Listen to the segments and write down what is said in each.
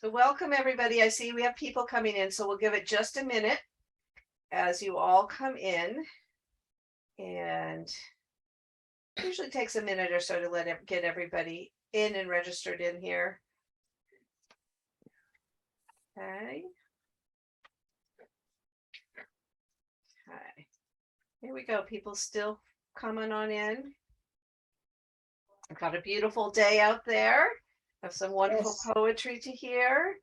So welcome, everybody. I see we have people coming in, so we'll give it just a minute as you all come in. And it usually takes a minute or so to get everybody in and registered in here. Okay. Okay. Here we go. People still coming on in. I've got a beautiful day out there. Have some wonderful poetry to hear.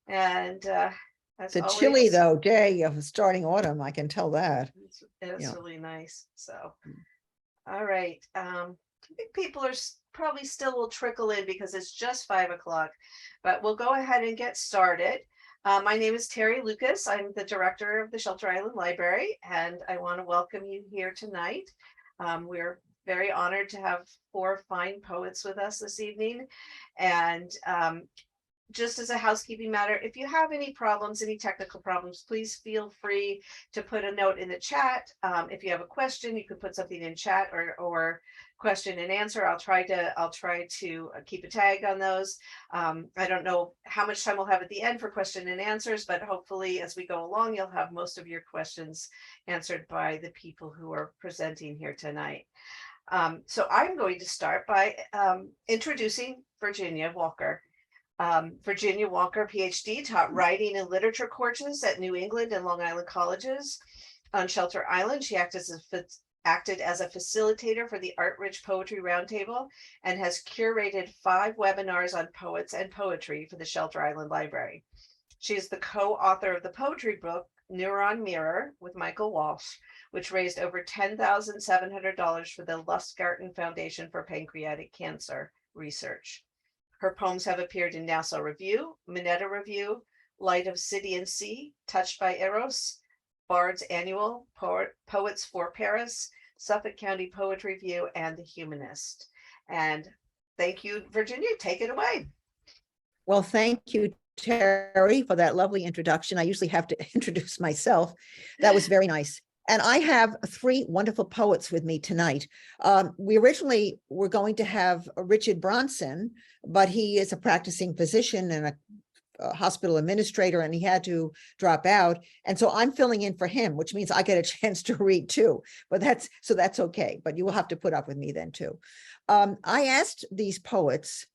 And as It's a always, chilly though day of starting autumn. I can tell that. it's Yeah. really nice. So, all right. I think people are probably still will trickle in because it's just 5 o'clock, but we'll go ahead and get started. My name is Terry Lucas. I'm the director of the Shelter Island Library, and I want to welcome you here tonight. We're very honored to have 4 fine poets with us this evening. And just as a housekeeping matter, if you have any problems, any technical problems, please feel free to put a note in the chat. If you have a question, you can put something in chat or question and answer. I'll try to keep a tag on those. I don't know how much time we'll have at the end for question and answers, but hopefully as we go along, you'll have most of your questions answered by the people who are presenting here tonight. So I'm going to start by introducing Virginia Walker. Virginia Walker, PhD, taught writing and literature courses at New England and Long Island colleges. On Shelter Island, she acted as a facilitator for the Art Rich Poetry Roundtable and has curated 5 webinars on poets and poetry for the Shelter Island Library. She is the co-author of the poetry book, Neuron Mirror, with Michael Walsh, which raised over $10,700 for the Lustgarten Foundation for Pancreatic Cancer Research. Her poems have appeared in Nassau Review, Minetta Review, Light of City and Sea, Touched by Eros, Bard's Annual, Poets for Paris, Suffolk County Poetry Review, and The Humanist. And thank you, Virginia. Take it away. Well, thank you, Terry, for that lovely introduction. I usually have to introduce myself. That was very nice. And I have 3 wonderful poets with me tonight. We originally were going to have Richard Bronson, but he is a practicing physician and a hospital administrator, and he had to drop out. And so I'm filling in for him, which means I get a chance to read too. But that's okay. But you will have to put up with me then too. I asked these poets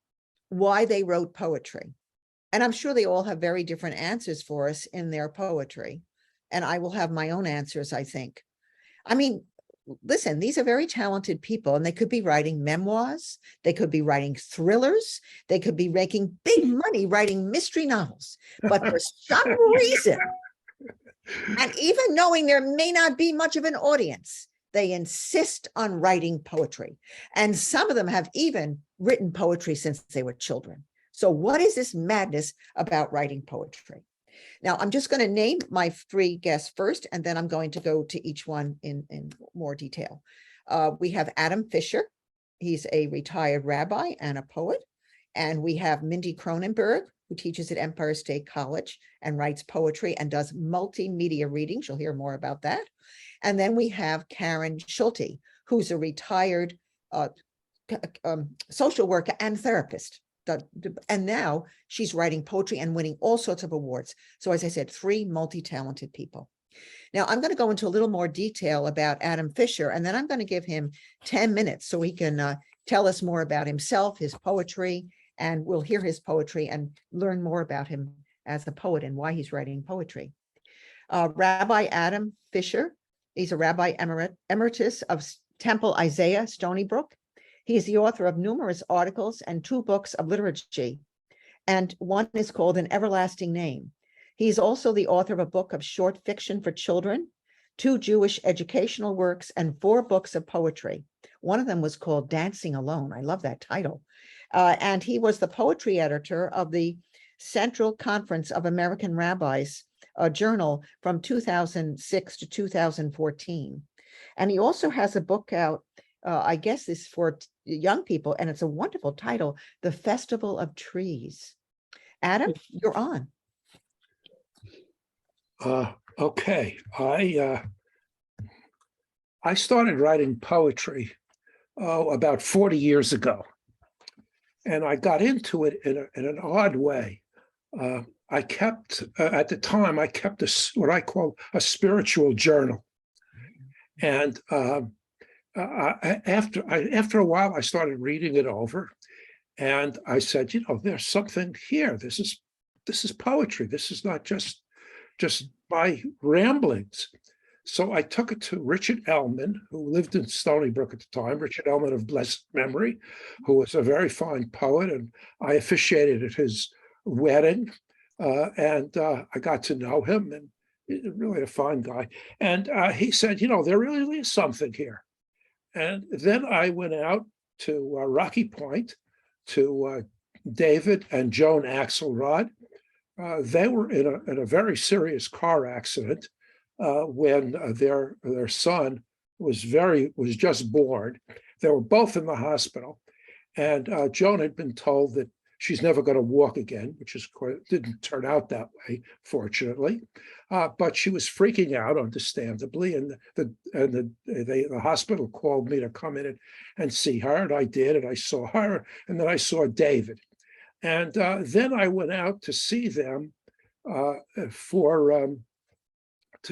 why they wrote poetry. And I'm sure they all have very different answers for us in their poetry. And I will have my own answers, I think. I mean, listen, these are very talented people, and they could be writing memoirs. They could be writing thrillers. They could be making big money writing mystery novels. But for some reason, and even knowing there may not be much of an audience, they insist on writing poetry. And some of them have even written poetry since they were children. So what is this madness about writing poetry? Now, I'm just going to name my 3 guests first, and then I'm going to go to each one in more detail. We have Adam Fisher. He's a retired rabbi and a poet. And we have Mindy Kronenberg, who teaches at Empire State College and writes poetry and does multimedia readings. You'll hear more about that. And then we have Karen Schulte, who's a retired social worker and therapist. And now she's writing poetry and winning all sorts of awards. So as I said, 3 multi-talented people. Now I'm going to go into a little more detail about Adam Fisher, and then I'm going to give him 10 minutes so he can tell us more about himself, his poetry, and we'll hear his poetry and learn more about him as a poet and why he's writing poetry. Rabbi Adam Fisher, he's a rabbi emeritus of Temple Isaiah, Stony Brook. He is the author of numerous articles and 2 books of liturgy, and one is called An Everlasting Name. He's also the author of a book of short fiction for children, 2 Jewish educational works, and 4 books of poetry. One of them was called Dancing Alone. I love that title. And he was the poetry editor of the Central Conference of American Rabbis, a journal from 2006 to 2014. And he also has a book out, I guess this is for young people, and it's a wonderful title, The Festival of Trees. Adam, you're on. Okay. I started writing poetry about 40 years ago, and I got into it in an odd way. I kept, at the time, I kept what I call a spiritual journal. And after a while, I started reading it over, and I said, there's something here. This is poetry. This is not just my ramblings. So I took it to Richard Ellman, who lived in Stony Brook at the time, Richard Ellman of blessed memory, who was a very fine poet, and I officiated at his wedding, and I got to know him, and he's really a fine guy. And he said, there really is something here. And then I went out to Rocky Point to David and Joan Axelrod. They were in a very serious car accident when their son was just born. They were both in the hospital, and Joan had been told that she's never going to walk again, which didn't turn out that way, fortunately. But she was freaking out, understandably, and the hospital called me to come in and see her, and I did, and I saw her, and then I saw David. And then I went out to see them to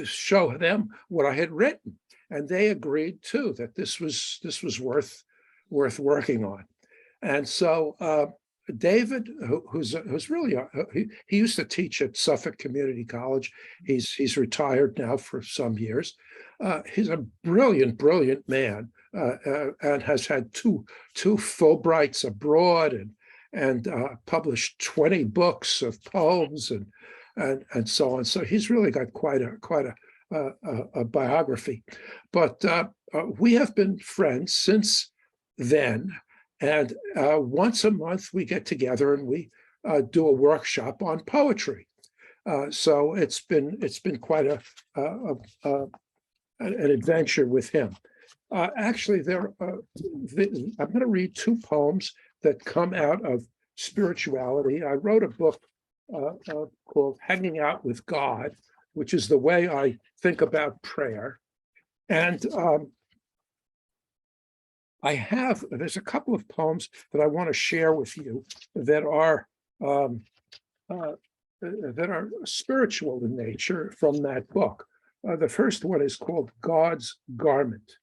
show them what I had written, and they agreed too that this was worth working on. And so David, who's really he used to teach at Suffolk Community College. He's retired now for some years. He's a brilliant man, and has had two Fulbrights abroad, and published 20 books of poems and so on. So he's really got quite a biography. But we have been friends since then, and once a month we get together and we do a workshop on poetry. So it's been quite an adventure with him. Actually, I'm going to read two poems that come out of spirituality. I wrote a book called Hanging Out with God, which is the way I think about prayer. And there's a couple of poems that I want to share with you that are spiritual in nature from that book. The first one is called God's Garment.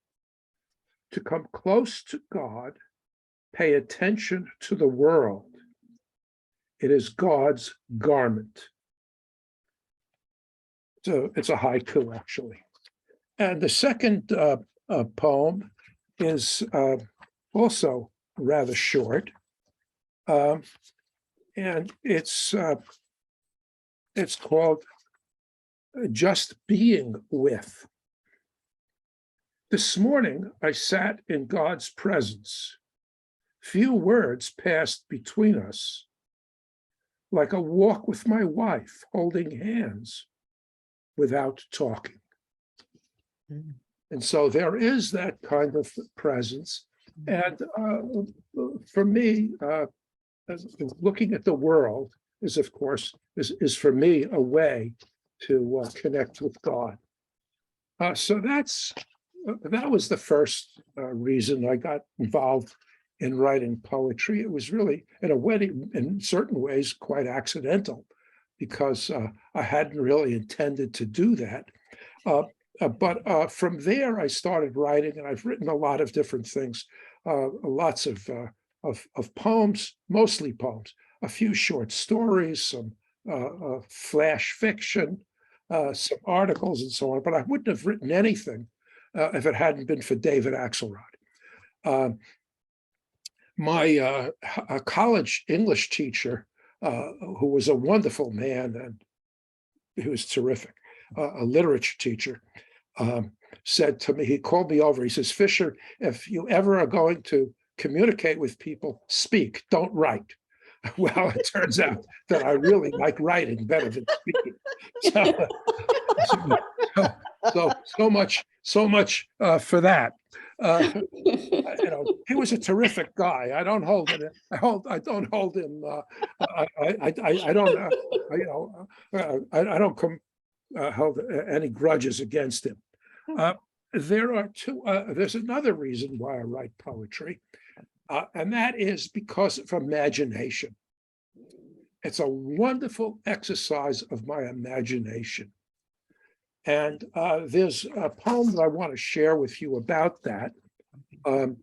To come close to God, pay attention to the world. It is God's garment. So it's a haiku, actually. And the second poem is also rather short, and it's called Just Being With. This morning, I sat in God's presence. Few words passed between us, like a walk with my wife, holding hands without talking. Mm. And so there is that kind of presence. And for me, looking at the world is, of course, is for me a way to connect with God. So that was the first reason I got involved in writing poetry. It was really, in certain ways, quite accidental, because I hadn't really intended to do that. But from there, I started writing, and I've written a lot of different things, lots of poems, mostly poems, a few short stories, some flash fiction, some articles, and so on. But I wouldn't have written anything if it hadn't been for David Axelrod. My college English teacher, who was a wonderful man, and he was terrific, a literature teacher, said to me, he called me over, he says, Fisher, if you ever are going to communicate with people, speak, don't write. Well, it turns out that I really like writing better than speaking. So much for that. He was a terrific guy. I don't hold him. I don't hold him. I don't hold any grudges against him. There's another reason why I write poetry, and that is because of imagination. it's a wonderful exercise of my imagination. And there's a poem that I want to share with you about that. And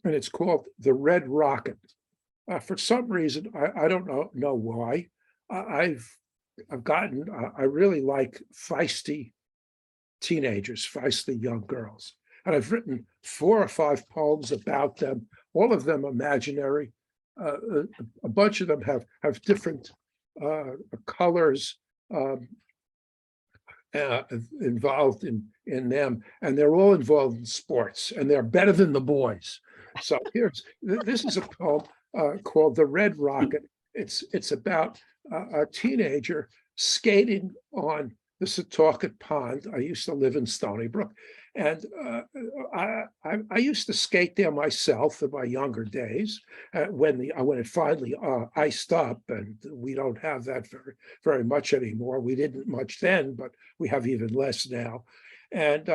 it's called The Red Rocket. For some reason, I don't know why. I've gotten, I really like feisty teenagers, feisty young girls. And I've written 4 or 5 poems about them, all of them imaginary. A bunch of them have different colors involved in them, and they're all involved in sports, and they're better than the boys. So this is a poem called The Red Rocket. It's about a teenager skating on the Setauket Pond. I used to live in Stony Brook, and I used to skate there myself in my younger days when it finally iced up, and we don't have that very much anymore. We didn't much then, but we have even less now. And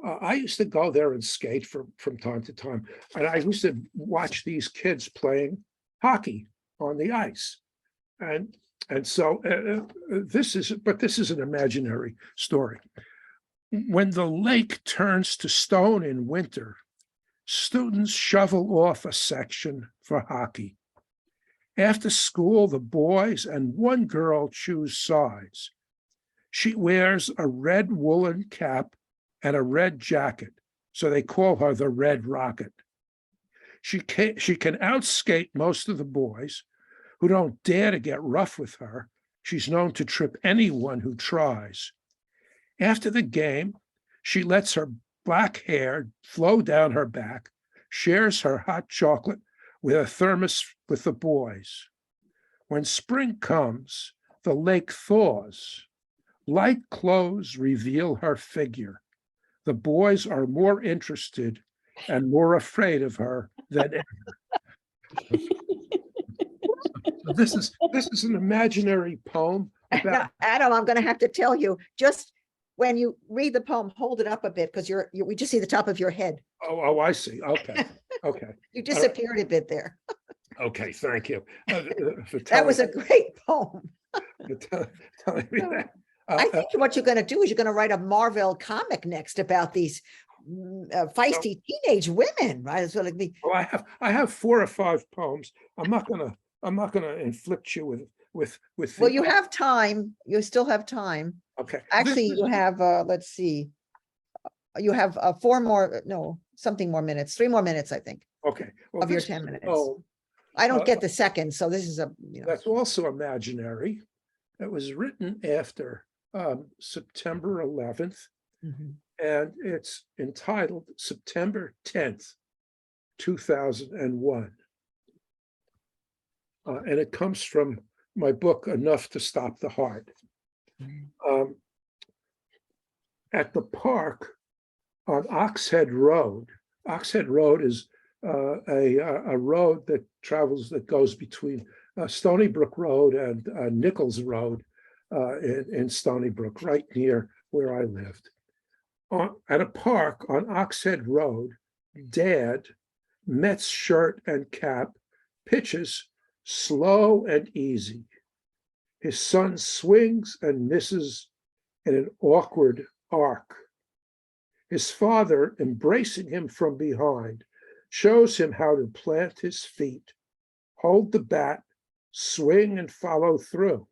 I used to go there and skate from time to time, and I used to watch these kids playing hockey on the ice, and so this is an imaginary story. When the lake turns to stone in winter, students shovel off a section for hockey. After school, the boys and one girl choose sides. She wears a red woolen cap and a red jacket, so they call her the Red Rocket. She can outskate most of the boys, who don't dare to get rough with her. She's known to trip anyone who tries. After the game, she lets her black hair flow down her back, shares her hot chocolate with a thermos with the boys. When spring comes, the lake thaws. Light clothes reveal her figure. The boys are more interested and more afraid of her than ever. This is an imaginary poem Now, about. Adam, I'm going to have to tell you, just when you read the poem, hold it up a bit, because we just see the top of your head. Oh, I see. Okay. You disappeared a bit there. Okay, thank you. For That was a telling- great poem. for telling me that. I think what you're going to do is you're going to write a Marvel comic next about these feisty teenage women, right? It's going to be. Well, I have 4 or 5 poems. I'm not gonna inflict you with. Well, the- you have time. You still have time. Okay. Actually, This you is- have, let's see. You have 4 more, no, something more minutes, 3 more minutes, I think, Okay. Well, of your this 10 is a minutes. poem I don't uh, get the second, so this is that's also imaginary. It was written after September 11th, Mhm. and it's entitled September 10th, 2001. And it comes from my book, Enough to Stop the Heart. At the park on Oxhead Road is a road that goes between Stony Brook Road and Nichols Road in Stony Brook, right near where I lived. At a park on Oxhead Road, Dad, Mets shirt and cap, pitches slow and easy. His son swings and misses in an awkward arc. His father, embracing him from behind, shows him how to plant his feet, hold the bat, swing and follow through.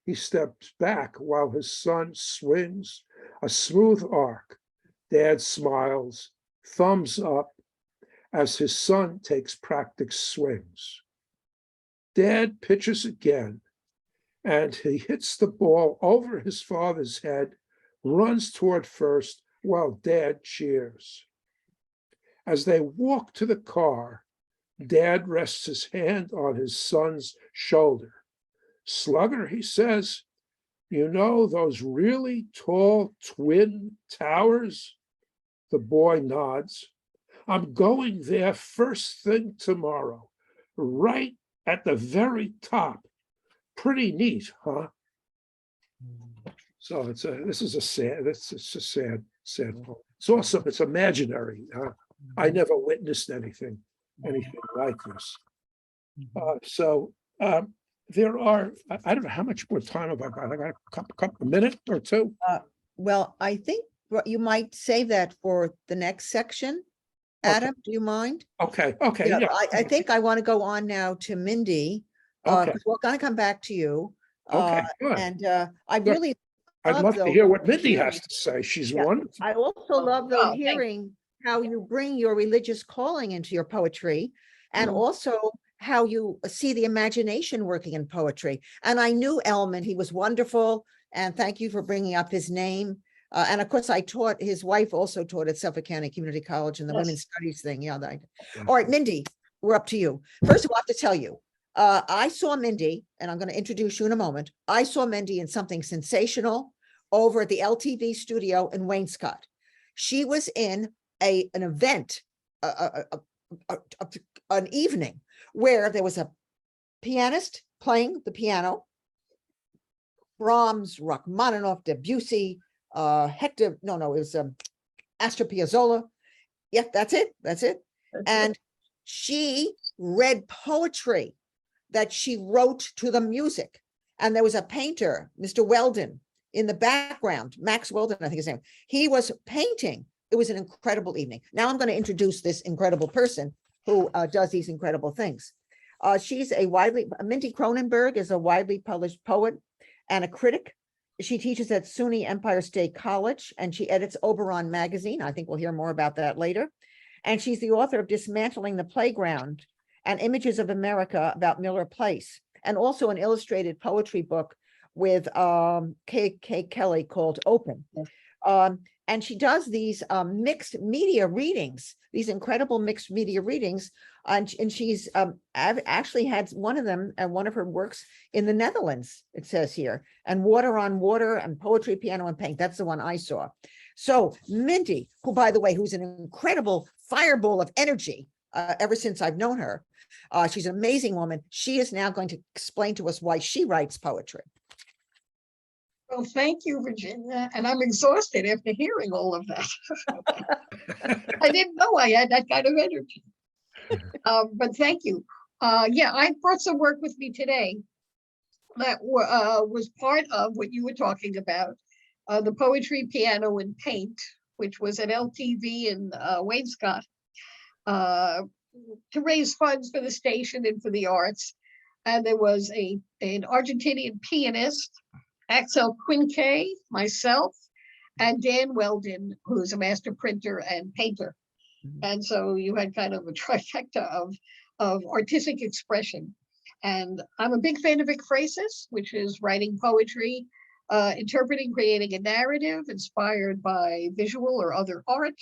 He steps back while his son swings a smooth arc. Dad smiles, thumbs up, as his son takes practice swings. Dad pitches again, and he hits the ball over his father's head, runs toward first while Dad cheers. As they walk to the car, Dad rests his hand on his son's shoulder. Slugger, he says, you know those really tall twin towers? The boy nods. I'm going there first thing tomorrow, right at the very top. Pretty neat, huh? So it's a sad poem. It's imaginary. I never witnessed anything like this. So there are, I don't know how much more time have I got? I got a minute or two. Well, I think you might save that for the next section. Okay. Adam, do you mind? Okay, Yeah, yeah, I think I want to go on now to Mindy, okay, because we're gonna come back to you. okay, good. And I Good. really I'd love love to though hear what Mindy hearing- has to say. She's Yeah. wonderful. I also love though Oh, thank- hearing how you bring your religious calling into your poetry, and also how you see the imagination working in poetry. And I knew Elman, he was wonderful, and thank you for bringing up his name. And of course, I taught, his wife also taught at Suffolk County Community College in the Yes. women's studies thing. Yeah. Yeah. All right, Mindy, we're up to you. First of all, I have to tell you, I saw Mindy, and I'm going to introduce you in a moment. I saw Mindy in something sensational over at the LTV studio in Wainscott. She was in an event, an evening where there was a pianist playing the piano, Brahms, Rachmaninoff, Debussy, Hector, no, it was Astor Piazzolla. Yeah, that's it. And she read poetry that she wrote to the music. And there was a painter, Mr. Weldon, in the background, Max Weldon, I think his name. He was painting. It was an incredible evening. Now I'm going to introduce this incredible person who does these incredible things. She's Mindy Kronenberg is a widely published poet and a critic. She teaches at SUNY Empire State College, and she edits Oberon magazine. I think we'll hear more about that later. And she's the author of Dismantling the Playground and Images of America about Miller Place, and also an illustrated poetry book with K. Kelly called Open. And she does these mixed media readings, these incredible mixed media readings. And she's actually had one of them and one of her works in the Netherlands, it says here, and Water on Water and Poetry, Piano and Paint. That's the one I saw. So Mindy, who, by the way, who's an incredible fireball of energy ever since I've known her. She's an amazing woman. She is now going to explain to us why she writes poetry. Well, thank you, Virginia. And I'm exhausted after hearing all of that. I didn't know I had that kind of energy. But thank you. Yeah, I brought some work with me today that was part of what you were talking about, the Poetry, Piano, and Paint, which was at LTV in Wainscott, to raise funds for the station and for the arts. And there was an Argentinian pianist, Axel Quinque, myself, and Dan Weldon, who's a master printer and painter. And so you had kind of a trifecta of artistic expression. And I'm a big fan of ekphrasis, which is writing poetry, interpreting, creating a narrative inspired by visual or other art.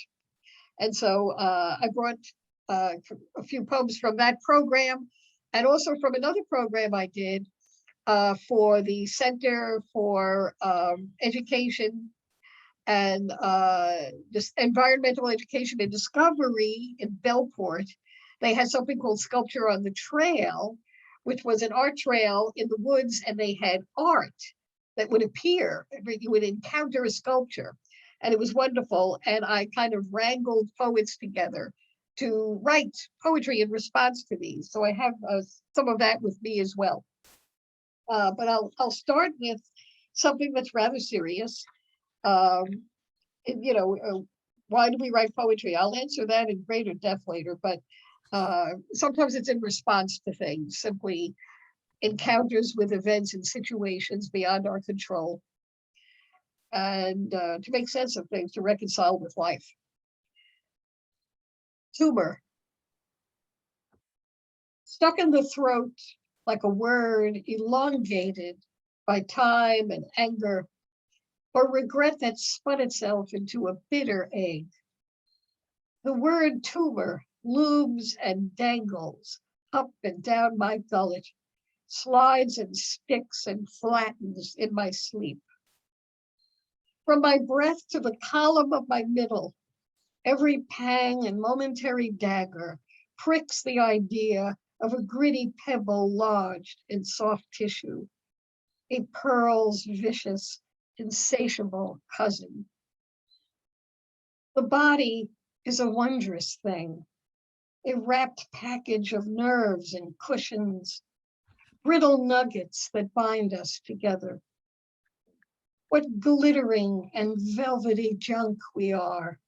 And so I brought a few poems from that program, and also from another program I did for the Center for Education and just Environmental Education and Discovery in Belport. They had something called Sculpture on the Trail, which was an art trail in the woods, and they had art that would appear. You would encounter a sculpture, and it was wonderful. And I kind of wrangled poets together to write poetry in response to these. So I have some of that with me as well. But I'll start with something that's rather serious. You know, why do we write poetry? I'll answer that in greater depth later, but sometimes it's in response to things, simply encounters with events and situations beyond our control, and to make sense of things, to reconcile with life. Tumor. Stuck in the throat like a word elongated by time and anger, or regret that spun itself into a bitter egg. The word tumor looms and dangles up and down my gullet, slides and sticks and flattens in my sleep. From my breath to the column of my middle, every pang and momentary dagger pricks the idea of a gritty pebble lodged in soft tissue, a pearl's vicious, insatiable cousin. The body is a wondrous thing, a wrapped package of nerves and cushions, brittle nuggets that bind us together. What glittering and velvety junk we are,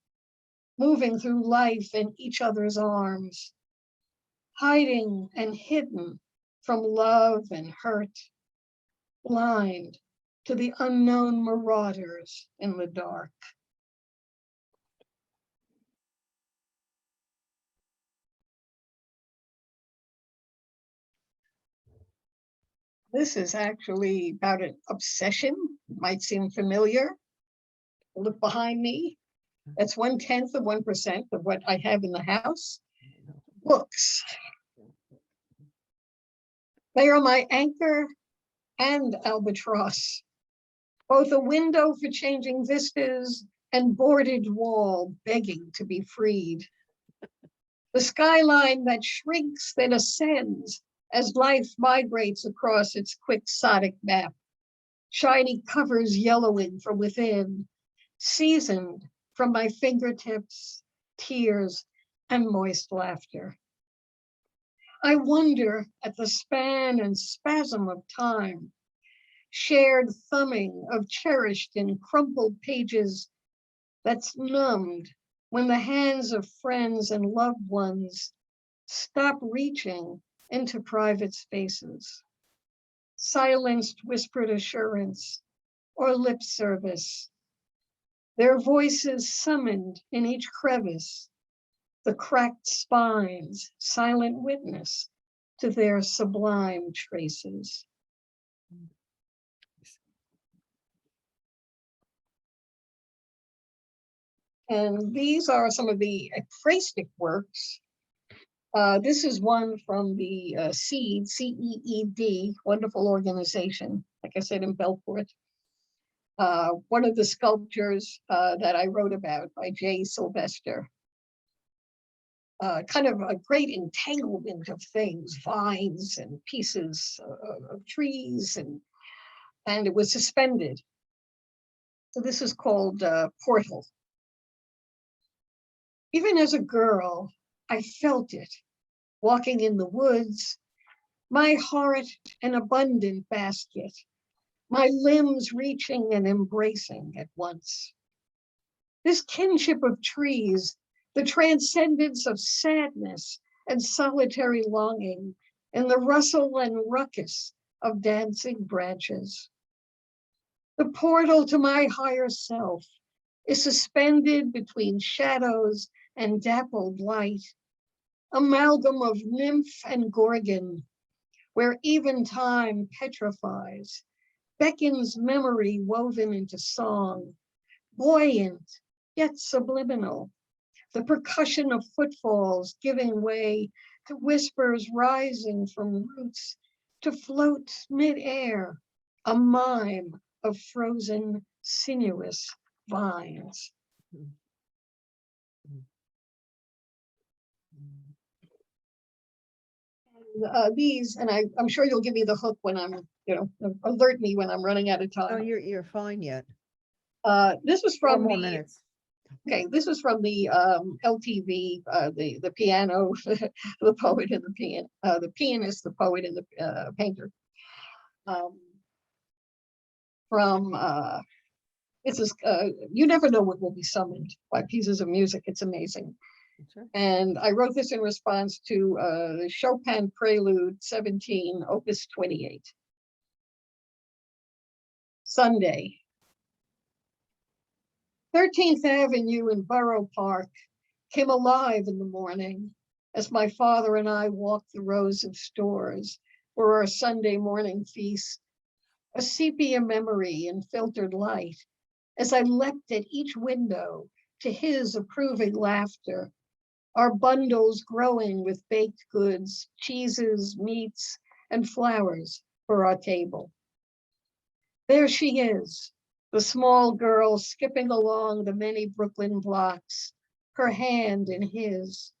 moving through life in each other's arms, hiding and hidden from love and hurt, blind to the unknown marauders in the dark. This is actually about an obsession. It might seem familiar. Look behind me. That's 1/10 of 1% of what I have in the house. Books. They are my anchor and albatross, both a window for changing vistas and boarded wall begging to be freed. The skyline that shrinks, then ascends as life migrates across its quixotic map. Shiny covers yellowing from within, seasoned from my fingertips, tears, and moist laughter. I wonder at the span and spasm of time, shared thumbing of cherished and crumpled pages that's numbed when the hands of friends and loved ones stop reaching into private spaces. Silenced whispered assurance or lip service. Their voices summoned in each crevice, the cracked spines, silent witness to their sublime traces. And these are some of the acrostic works. This is one from the CEED, C-E-E-D, wonderful organization, like I said, in Belport. One of the sculptures that I wrote about by Jay Sylvester. Kind of a great entanglement of things, vines and pieces of trees, and it was suspended. So this is called Portal. Even as a girl, I felt it, walking in the woods, my heart an abundant basket, my limbs reaching and embracing at once. This kinship of trees, the transcendence of sadness and solitary longing, and the rustle and ruckus of dancing branches. The portal to my higher self is suspended between shadows and dappled light, amalgam of nymph and gorgon, where even time petrifies, beckons memory woven into song, buoyant yet subliminal, the percussion of footfalls giving way to whispers rising from roots to float mid-air, a mime of frozen, sinuous vines. These, and I'm sure you'll give me the hook when I'm, alert me when I'm running out of Oh, time. you're fine yet. This was 4 from more the, minutes. okay, this was from the LTV, the piano, the poet and the pianist, the poet and the painter. This is, you never know what will be summoned by pieces of music. It's amazing. Sure. And I wrote this in response to the Chopin Prelude 17, Opus 28. Sunday. 13th Avenue in Borough Park came alive in the morning as my father and I walked the rows of stores for our Sunday morning feast, a sepia memory in filtered light as I leapt at each window to his approving laughter, our bundles growing with baked goods, cheeses, meats, and flowers for our table. There she is, the small girl skipping along the many Brooklyn blocks, her hand in his.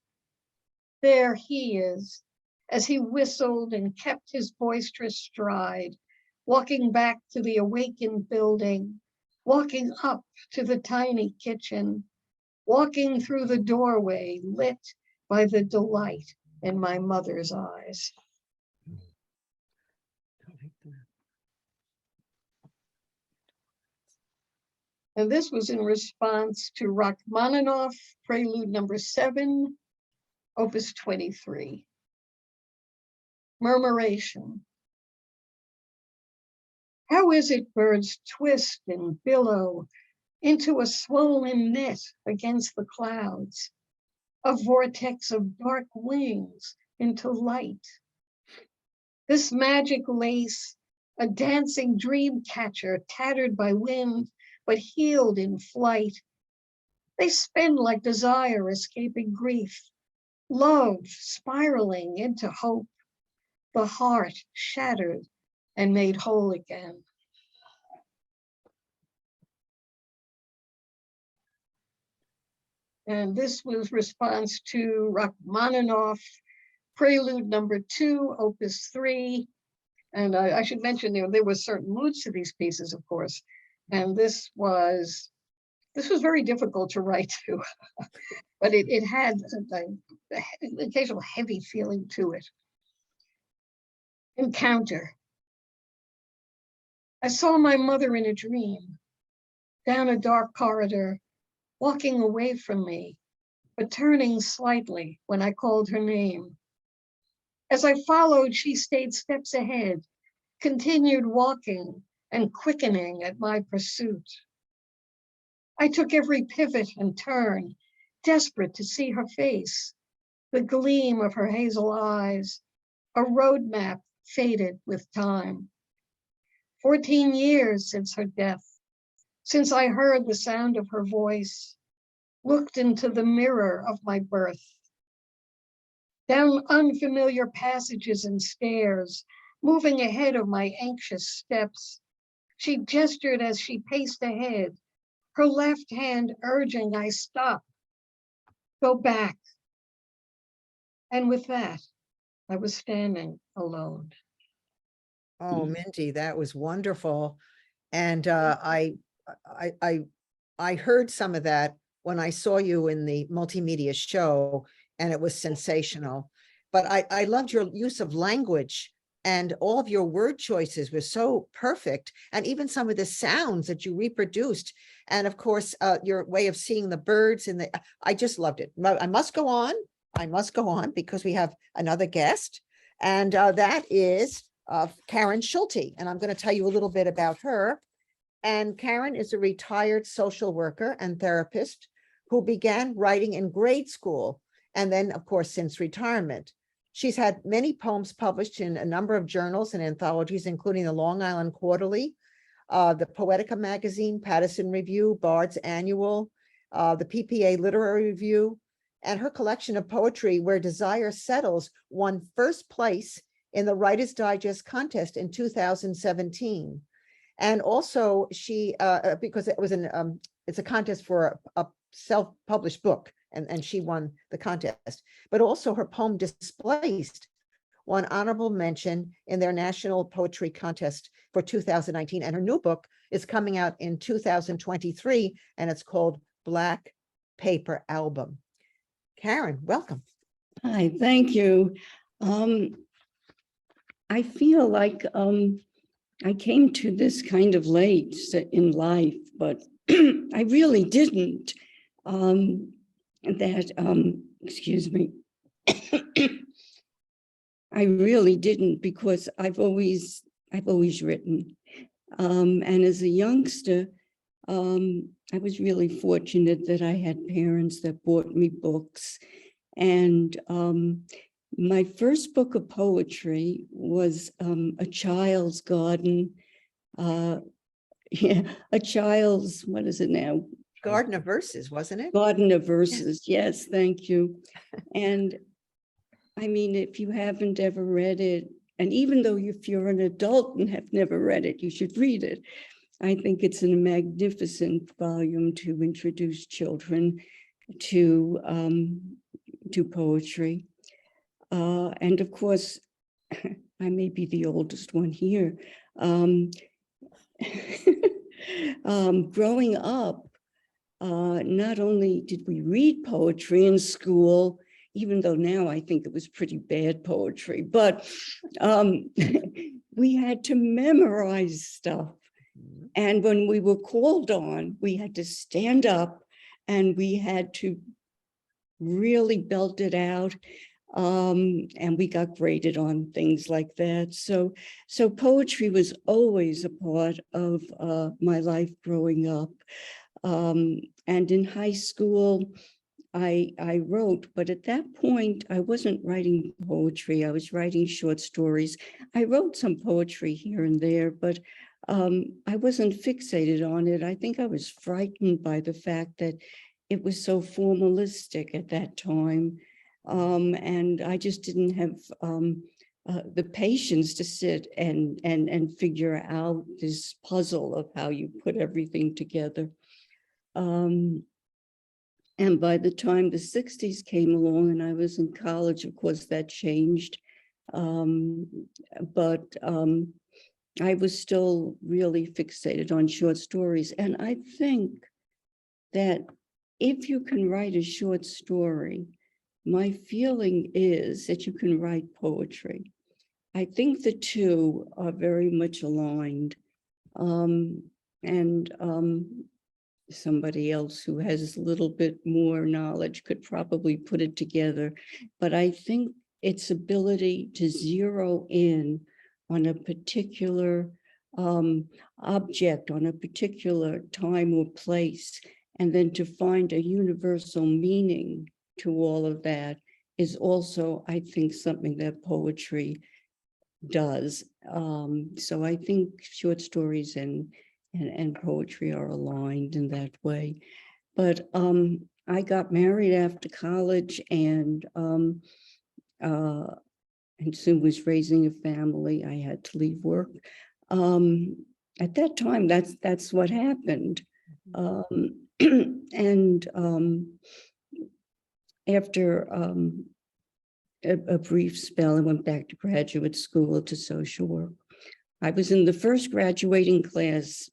There he is, as he whistled and kept his boisterous stride, walking back to the awakened building, walking up to the tiny kitchen, walking through the doorway lit by the delight in my mother's eyes. And this was in response to Rachmaninoff, Prelude number 7, Opus 23. Murmuration. How is it birds twist and billow into a swollen net against the clouds, a vortex of dark wings into light? This magic lace, a dancing dream catcher tattered by wind, but healed in flight. They spin like desire escaping grief, love spiraling into hope, the heart shattered and made whole again. And this was response to Rachmaninoff, Prelude number 2, Opus 3. And I should mention there were certain moods to these pieces, of course. And this was very difficult to write to, but it had an occasional heavy feeling to it. Encounter. I saw my mother in a dream, down a dark corridor, walking away from me, but turning slightly when I called her name. As I followed, she stayed steps ahead, continued walking and quickening at my pursuit. I took every pivot and turn, desperate to see her face, the gleam of her hazel eyes, a roadmap faded with time. 14 years since her death, since I heard the sound of her voice, looked into the mirror of my birth. Down unfamiliar passages and stairs, moving ahead of my anxious steps, she gestured as she paced ahead, her left hand urging I stop, go back. And with that, I was standing alone. Oh, Mindy, that was wonderful. And I heard some of that when I saw you in the multimedia show, and it was sensational. But I loved your use of language, and all of your word choices were so perfect. And even some of the sounds that you reproduced. And of course, your way of seeing the birds and I just loved it. I must go on. I must go on because we have another guest. And that is Karen Schulte. And I'm going to tell you a little bit about her. And Karen is a retired social worker and therapist who began writing in grade school. And then, of course, since retirement. She's had many poems published in a number of journals and anthologies, including the Long Island Quarterly, the Poetica magazine, Paterson Review, Bard's Annual, the PPA Literary Review, and her collection of poetry, Where Desire Settles, won first place in the Writer's Digest contest in 2017. And also she, because it was it's a contest for a self-published book, and she won the contest. But also her poem Displaced won honorable mention in their National Poetry Contest for 2019. And her new book is coming out in 2023, and it's called Black Paper Album. Karen, welcome. Hi, thank you. I feel like I came to this kind of late in life, but I really didn't. Excuse me. I really didn't, because I've always written. And as a youngster, I was really fortunate that I had parents that bought me books. And my first book of poetry was A Child's Garden. Yeah, a child's, what is it now? Garden of Verses, wasn't it? Garden of Verses, yes, thank you. And I mean, if you haven't ever read it, and even though if you're an adult and have never read it, you should read it. I think it's a magnificent volume to introduce children to poetry. And of course, I may be the oldest one here. Growing up, not only did we read poetry in school, even though now I think it was pretty bad poetry, but we had to memorize stuff. Mhm. And when we were called on, we had to stand up and we had to really belt it out. And we got graded on things like that. So poetry was always a part of my life growing up. And in high school, I wrote, but at that point, I wasn't writing poetry. I was writing short stories. I wrote some poetry here and there, but I wasn't fixated on it. I think I was frightened by the fact that it was so formalistic at that time. And I just didn't have the patience to sit and figure out this puzzle of how you put everything together. And by the time the 60s came along and I was in college, of course, that changed. But I was still really fixated on short stories. And I think that if you can write a short story, my feeling is that you can write poetry. I think the two are very much aligned. Somebody else who has a little bit more knowledge could probably put it together. But I think its ability to zero in on a particular object, on a particular time or place, and then to find a universal meaning to all of that is also, I think, something that poetry does. So I think short stories and poetry are aligned in that way. But I got married after college and soon was raising a family. I had to leave work. At that time, that's what happened. And after a brief spell, I went back to graduate school to social work. I was in the first graduating class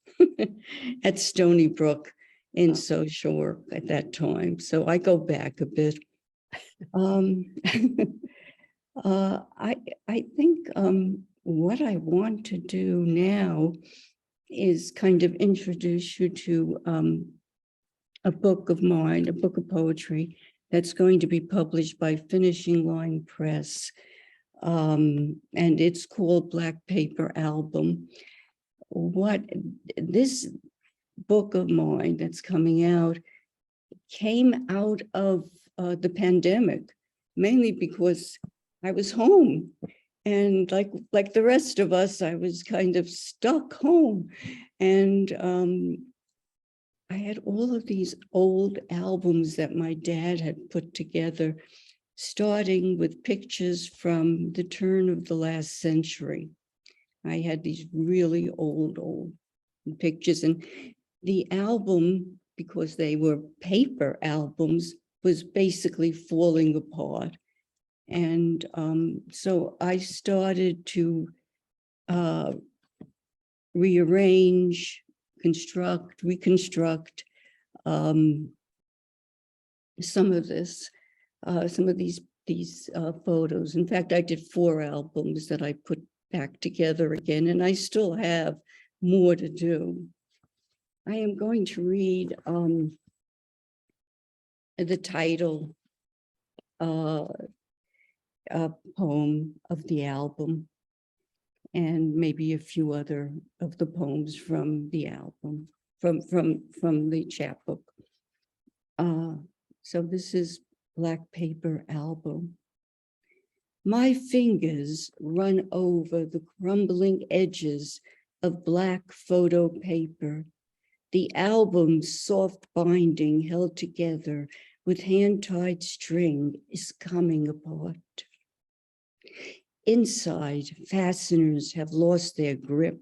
at Stony Brook in social work at that time. So I go back a bit. I think what I want to do now is kind of introduce you to a book of mine, a book of poetry that's going to be published by Finishing Line Press. And it's called Black Paper Album. What this book of mine that's coming out came out of the pandemic, mainly because I was home. And like the rest of us, I was kind of stuck home. And I had all of these old albums that my dad had put together, starting with pictures from the turn of the last century. I had these really old pictures, and the album, because they were paper albums, was basically falling apart. And so I started to rearrange, reconstruct some of these photos. In fact, I did 4 albums that I put back together again, and I still have more to do. I am going to read the title poem of the album, and maybe a few other of the poems from the album, from the chapbook. So this is Black Paper Album. My fingers run over the crumbling edges of black photo paper, the album's soft binding held together with hand-tied string is coming apart. Inside, fasteners have lost their grip.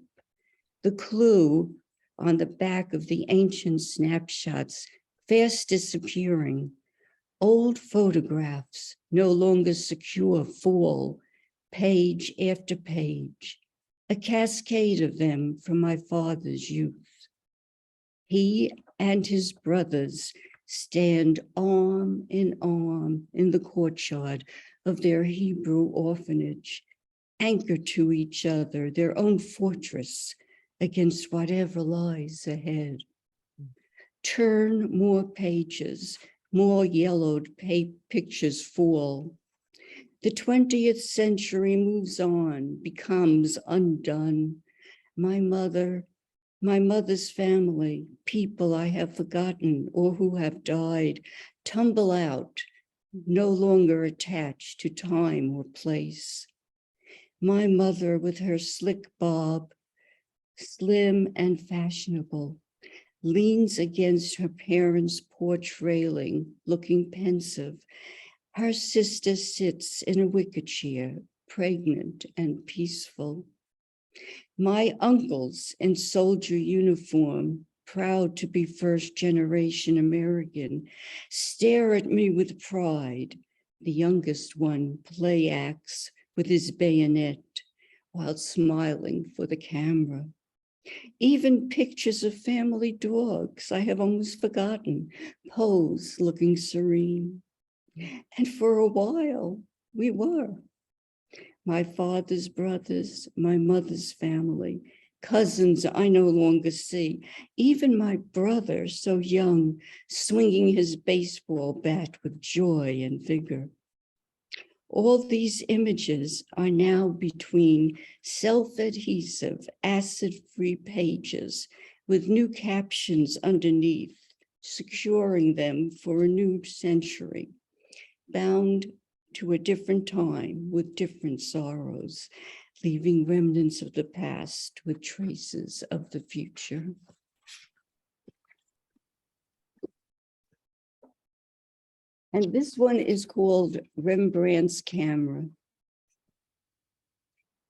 The clue on the back of the ancient snapshots fast disappearing. Old photographs no longer secure fall, page after page, a cascade of them from my father's youth. He and his brothers stand arm in arm in the courtyard of their Hebrew orphanage, anchored to each other, their own fortress, against whatever lies ahead. Turn more pages, more yellowed pictures fall. The 20th century moves on, becomes undone. My mother's family, people I have forgotten or who have died, tumble out, no longer attached to time or place. My mother with her slick bob, slim and fashionable, leans against her parents' porch railing, looking pensive. Her sister sits in a wicker chair, pregnant and peaceful. My uncles in soldier uniform, proud to be first-generation American, stare at me with pride. The youngest one play acts with his bayonet while smiling for the camera. Even pictures of family dogs I have almost forgotten pose looking serene. And for a while, we were. My father's brothers, my mother's family, cousins I no longer see, even my brother, so young, swinging his baseball bat with joy and vigor. All these images are now between self-adhesive, acid-free pages with new captions underneath, securing them for a new century, bound to a different time with different sorrows, leaving remnants of the past with traces of the future. And this one is called Rembrandt's Camera.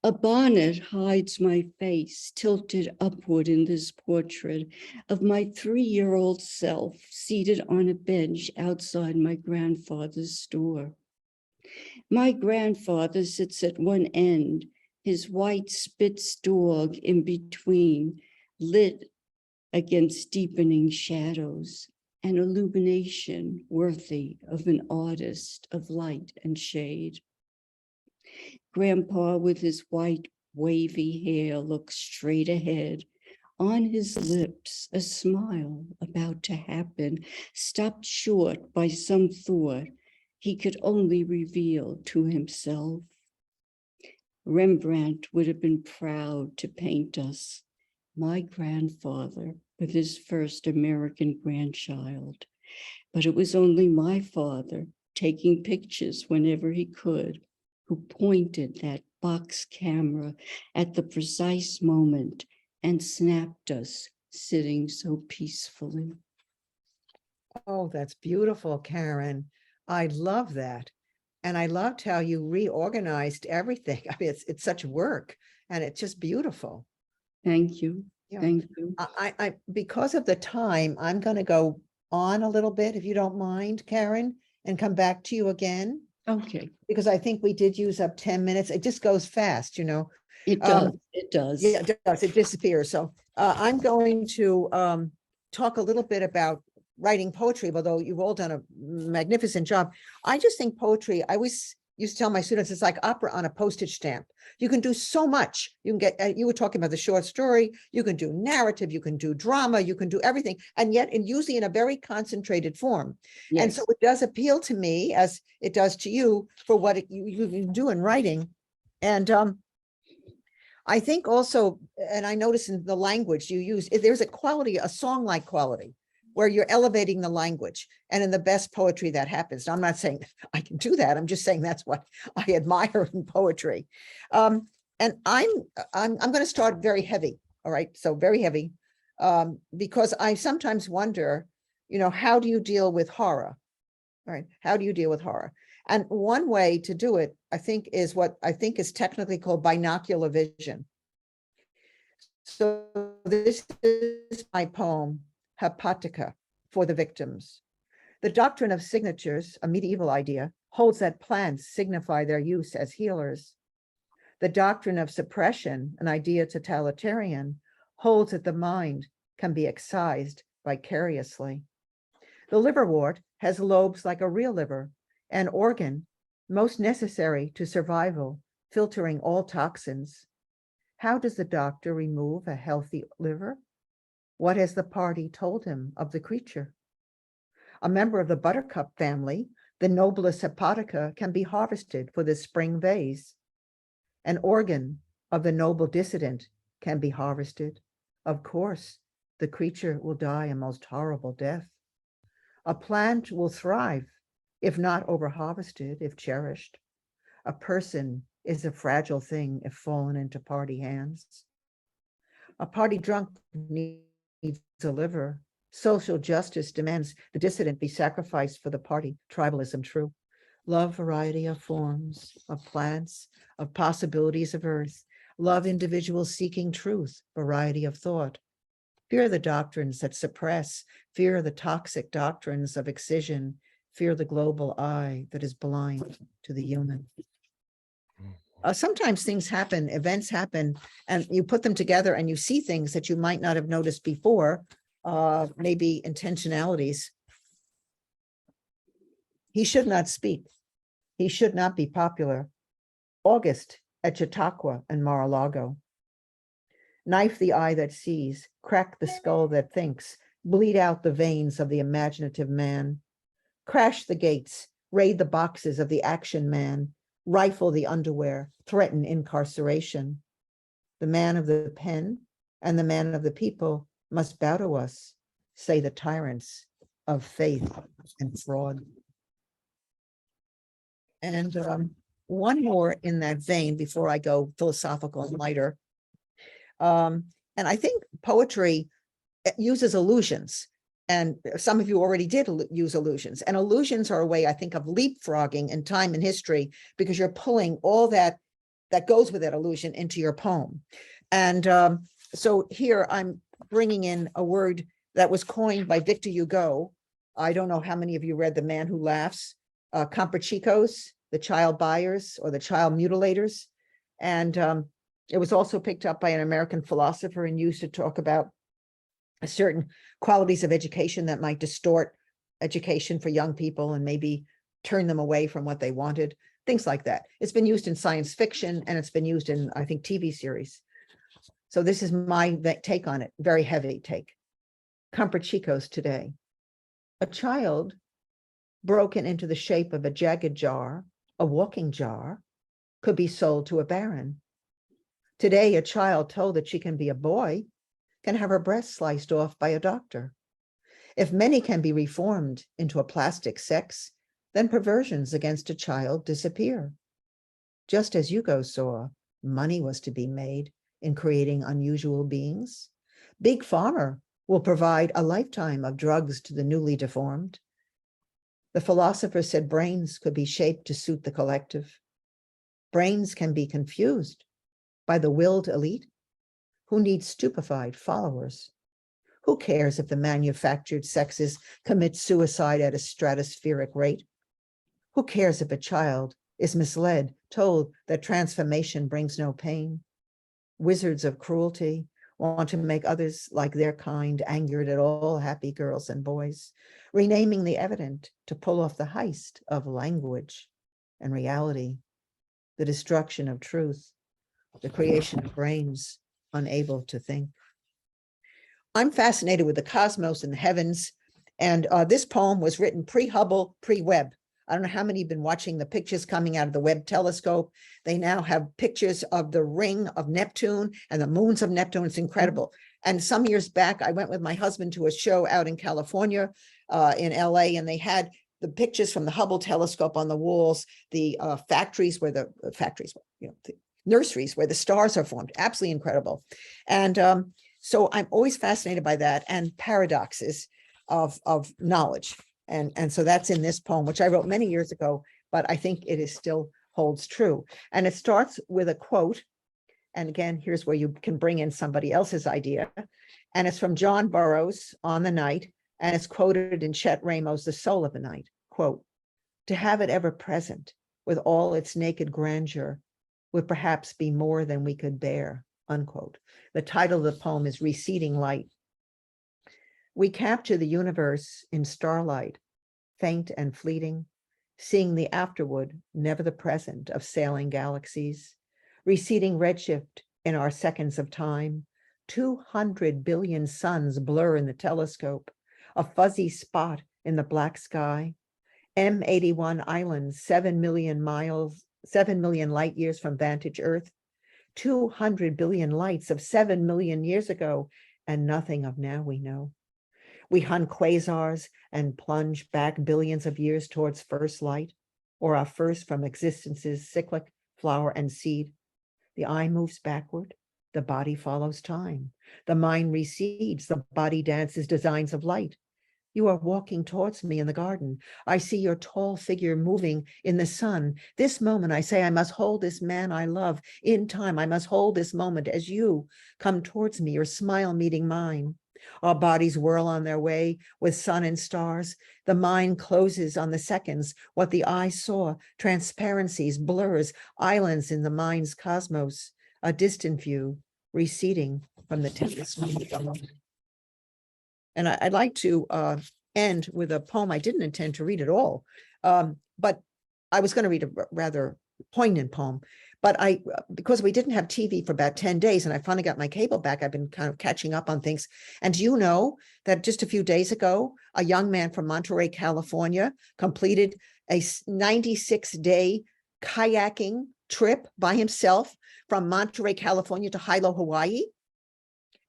A bonnet hides my face, tilted upward in this portrait of my 3-year-old self seated on a bench outside my grandfather's store. My grandfather sits at one end, his white Spitz dog in between, lit against deepening shadows, an illumination worthy of an artist of light and shade. Grandpa with his white wavy hair looks straight ahead. On his lips, a smile about to happen, stopped short by some thought he could only reveal to himself. Rembrandt would have been proud to paint us, my grandfather with his first American grandchild. But it was only my father, taking pictures whenever he could, who pointed that box camera at the precise moment and snapped us sitting so peacefully. Oh, that's beautiful, Karen. I love that. And I loved how you reorganized everything. I mean, it's such work and it's just beautiful. Thank you. Yeah. Thank you. I because of the time, I'm going to go on a little bit, if you don't mind, Karen, and come back to you again, Okay, because I think we did use up 10 minutes. It just goes fast, you know. it does. It does. Yeah, it does. It disappears. So I'm going to talk a little bit about writing poetry, although you've all done a magnificent job. I just think poetry, I always used to tell my students, it's like opera on a postage stamp. You can do so much. You can get, you were talking about the short story, you can do narrative, you can do drama, you can do everything, and yet usually in a very concentrated form. And so Yes. it does appeal to me as it does to you for what you can do in writing. And I think also, and I notice in the language you use, there's a quality, a song-like quality, where you're elevating the language. And in the best poetry that happens. Now, I'm not saying I can do that. I'm just saying that's what I admire in poetry. And I'm going to start very heavy. All right. So very heavy, because I sometimes wonder, you know, how do you deal with horror? All right. How do you deal with horror? And one way to do it, I think, is what I think is technically called binocular vision. So this is my poem, Hepatica, for the victims. The doctrine of signatures, a medieval idea, holds that plants signify their use as healers. The doctrine of suppression, an idea totalitarian, holds that the mind can be excised vicariously. The liverwort has lobes like a real liver, an organ most necessary to survival, filtering all toxins. How does the doctor remove a healthy liver? What has the party told him of the creature? A member of the buttercup family, the noblest hepatica can be harvested for the spring vase. An organ of the noble dissident can be harvested. Of course, the creature will die a most horrible death. A plant will thrive, if not over-harvested, if cherished. A person is a fragile thing if fallen into party hands. A party drunk needs a liver. Social justice demands the dissident be sacrificed for the party. Tribalism true. Love variety of forms, of plants, of possibilities of earth. Love individuals seeking truth, variety of thought. Fear the doctrines that suppress. Fear the toxic doctrines of excision. Fear the global eye that is blind to the human. Sometimes things happen, events happen, and you put them together and you see things that you might not have noticed before, maybe intentionalities. He should not speak. He should not be popular. August at Chautauqua and Mar-a-Lago. Knife the eye that sees, crack the skull that thinks, bleed out the veins of the imaginative man. Crash the gates, raid the boxes of the action man, rifle the underwear, threaten incarceration. The man of the pen and the man of the people must bow to us, say the tyrants of faith and fraud. And one more in that vein before I go philosophical and lighter. And I think poetry uses illusions. And some of you already did use illusions. And illusions are a way, I think, of leapfrogging in time and history, because you're pulling all that goes with that illusion into your poem. And so here I'm bringing in a word that was coined by Victor Hugo. I don't know how many of you read The Man Who Laughs, comprachicos, the child buyers or the child mutilators. And it was also picked up by an American philosopher and used to talk about certain qualities of education that might distort education for young people and maybe turn them away from what they wanted, things like that. It's been used in science fiction and it's been used in, I think, TV series. So this is my take on it, very heavy take. Comprachicos today. A child broken into the shape of a jagged jar, a walking jar, could be sold to a baron. Today, a child told that she can be a boy can have her breast sliced off by a doctor. If many can be reformed into a plastic sex, then perversions against a child disappear. Just as Hugo saw, money was to be made in creating unusual beings. Big Pharma will provide a lifetime of drugs to the newly deformed. The philosopher said brains could be shaped to suit the collective. Brains can be confused by the willed elite who need stupefied followers. Who cares if the manufactured sexes commit suicide at a stratospheric rate? Who cares if a child is misled, told that transformation brings no pain? Wizards of cruelty want to make others like their kind angered at all happy girls and boys, renaming the evident to pull off the heist of language and reality, the destruction of truth, the creation of brains unable to think. I'm fascinated with the cosmos and the heavens. And this poem was written pre-Hubble, pre-Webb. I don't know how many have been watching the pictures coming out of the Webb telescope. They now have pictures of the ring of Neptune and the moons of Neptune. It's incredible. And some years back, I went with my husband to a show out in California, in LA, and they had the pictures from the Hubble telescope on the walls, the factories where the nurseries where the stars are formed. Absolutely incredible. And so I'm always fascinated by that and paradoxes of knowledge. And so that's in this poem, which I wrote many years ago, but I think it is still holds true. And it starts with a quote. And again, here's where you can bring in somebody else's idea. And it's from John Burroughs on the Night. And it's quoted in Chet Ramos' The Soul of the Night. Quote, to have it ever present with all its naked grandeur would perhaps be more than we could bear, unquote. The title of the poem is Receding Light. We capture the universe in starlight, faint and fleeting, seeing the afterward, never the present of sailing galaxies, receding redshift in our seconds of time. 200 billion suns blur in the telescope, a fuzzy spot in the black sky. M81 islands, 7 million miles, 7 million light years from vantage Earth. 200 billion lights of 7 million years ago, and nothing of now we know. We hunt quasars and plunge back billions of years towards first light, or our first from existence's cyclic flower and seed. The eye moves backward, the body follows time. The mind recedes, the body dances designs of light. You are walking towards me in the garden. I see your tall figure moving in the sun. This moment, I say, I must hold this man I love. In time, I must hold this moment as you come towards me, your smile meeting mine. Our bodies whirl on their way with sun and stars. The mind closes on the seconds. What the eye saw, transparencies, blurs, islands in the mind's cosmos, a distant view receding from the telescope. And I'd like to end with a poem. I didn't intend to read it all, but I was going to read a rather poignant poem. But because we didn't have TV for about 10 days and I finally got my cable back, I've been kind of catching up on things. And do you know that just a few days ago, a young man from Monterey, California, completed a 96-day kayaking trip by himself from Monterey, California to Hilo, Hawaii.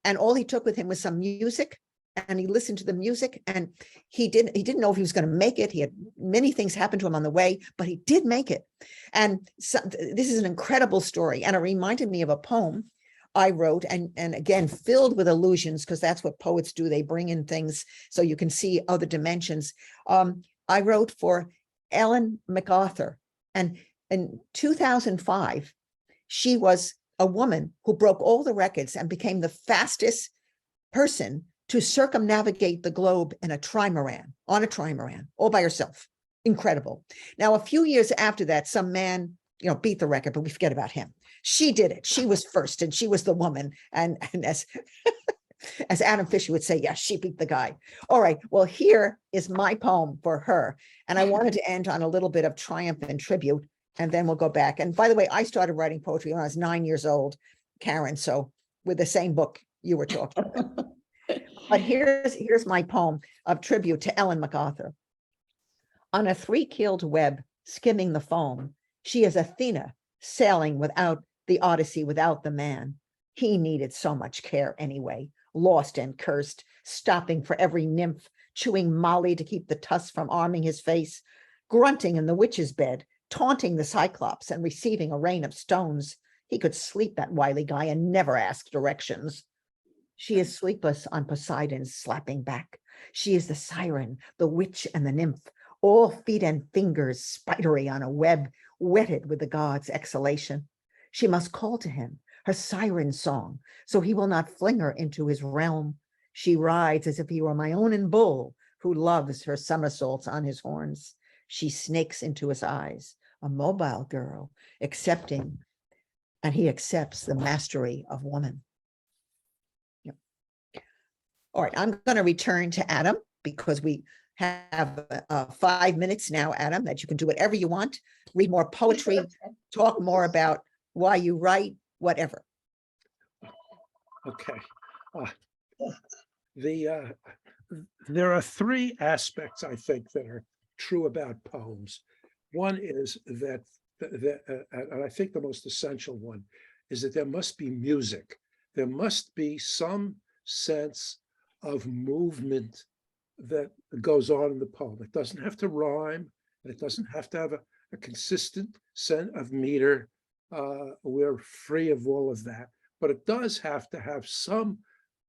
And all he took with him was some music, and he listened to the music, and he didn't know if he was going to make it. He had many things happen to him on the way, but he did make it. And so, this is an incredible story. And it reminded me of a poem I wrote, and again, filled with illusions, because that's what poets do. They bring in things so you can see other dimensions. I wrote for Ellen MacArthur, and in 2005, she was a woman who broke all the records and became the fastest person to circumnavigate the globe in a trimaran, on a trimaran, all by herself. Incredible. Now, a few years after that, some man, beat the record, but we forget about him. She did it. She was first, and she was the woman. And as, as Adam Fisher would say, yes, she beat the guy. All right. Well, here is my poem for her. And I wanted to end on a little bit of triumph and tribute, and then we'll go back. And by the way, I started writing poetry when I was 9 years old, Karen. So with the same book you were talking about. But here's my poem of tribute to Ellen MacArthur. On a three-keeled web, skimming the foam, she is Athena, sailing without the Odyssey, without the man. He needed so much care anyway, lost and cursed, stopping for every nymph, chewing Molly to keep the tusks from arming his face, grunting in the witch's bed, taunting the Cyclops and receiving a rain of stones. He could sleep, that wily guy, and never ask directions. She is sleepless on Poseidon's slapping back. She is the siren, the witch, and the nymph, all feet and fingers spidery on a web, wetted with the god's exhalation. She must call to him, her siren song, so he will not fling her into his realm. She rides as if he were my own bull, who loves her somersaults on his horns. She snakes into his eyes, a mobile girl, accepting, and he accepts the mastery of woman. All right, I'm going to return to Adam because we have 5 minutes now, Adam, that you can do whatever you want, read more poetry, talk more about why you write, whatever. Okay. There are three aspects, I think, that are true about poems. One is that, and I think the most essential one, is that there must be music. There must be some sense of movement that goes on in the poem. It doesn't have to rhyme, and it doesn't have to have a consistent set of meter. We're free of all of that, but it does have to have some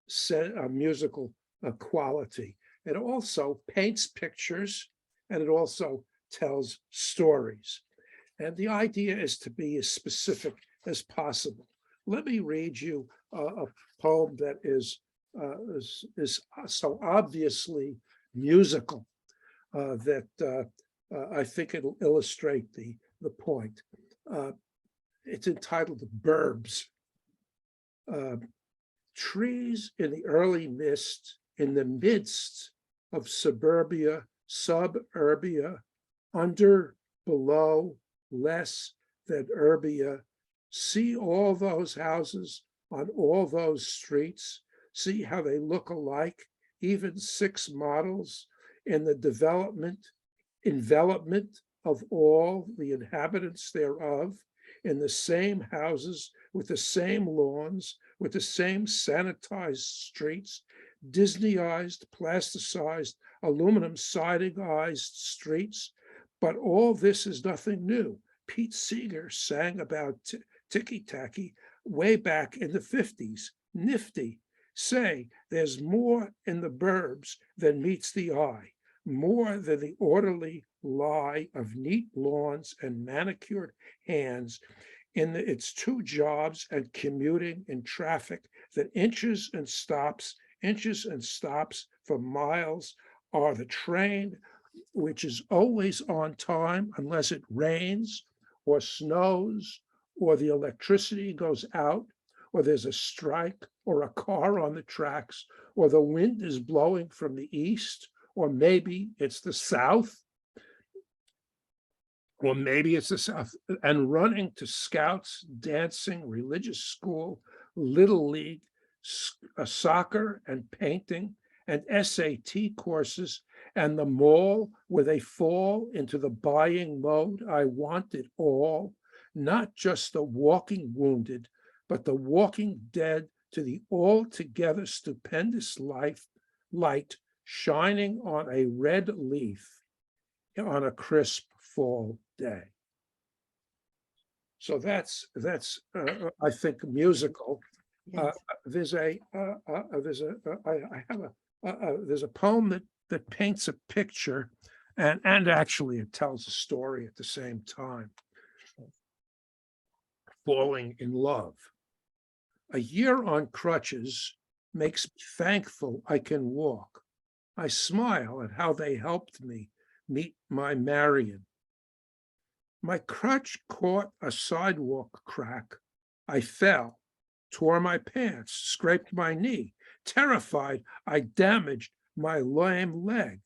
set of musical quality. It also paints pictures, and it also tells stories. And the idea is to be as specific as possible. Let me read you a poem that is so obviously musical that I think it'll illustrate the point. It's entitled "Burbs." Trees in the early mist, in the midst of suburbia, under, below, less than urbia, See all those houses on all those streets. See how they look alike, even 6 models in the envelopment of all the inhabitants thereof, in the same houses, with the same lawns, with the same sanitized streets, Disneyized, plasticized, aluminum sidingized streets. But all this is nothing new. Pete Seeger sang about ticky-tacky way back in the 50s. Nifty. Say, there's more in the burbs than meets the eye, more than the orderly lie of neat lawns and manicured hands in its 2 jobs and commuting in traffic that inches and stops for miles, are the train, which is always on time unless it rains or snows, or the electricity goes out, or there's a strike, or a car on the tracks, or the wind is blowing from the east, or maybe it's the south, or maybe it's the south, and running to scouts, dancing, religious school, little league, soccer and painting, and SAT courses, and the mall where they fall into the buying mode. I want it all, not just the walking wounded, but the walking dead, to the altogether stupendous light shining on a red leaf on a crisp fall day. So that's I think musical. Yes. There's a poem that paints a picture, and actually it tells a story at the same time. Falling in love. A year on crutches makes me thankful I can walk. I smile at how they helped me meet my Marion. My crutch caught a sidewalk crack. I fell, tore my pants, scraped my knee. Terrified, I damaged my lame leg.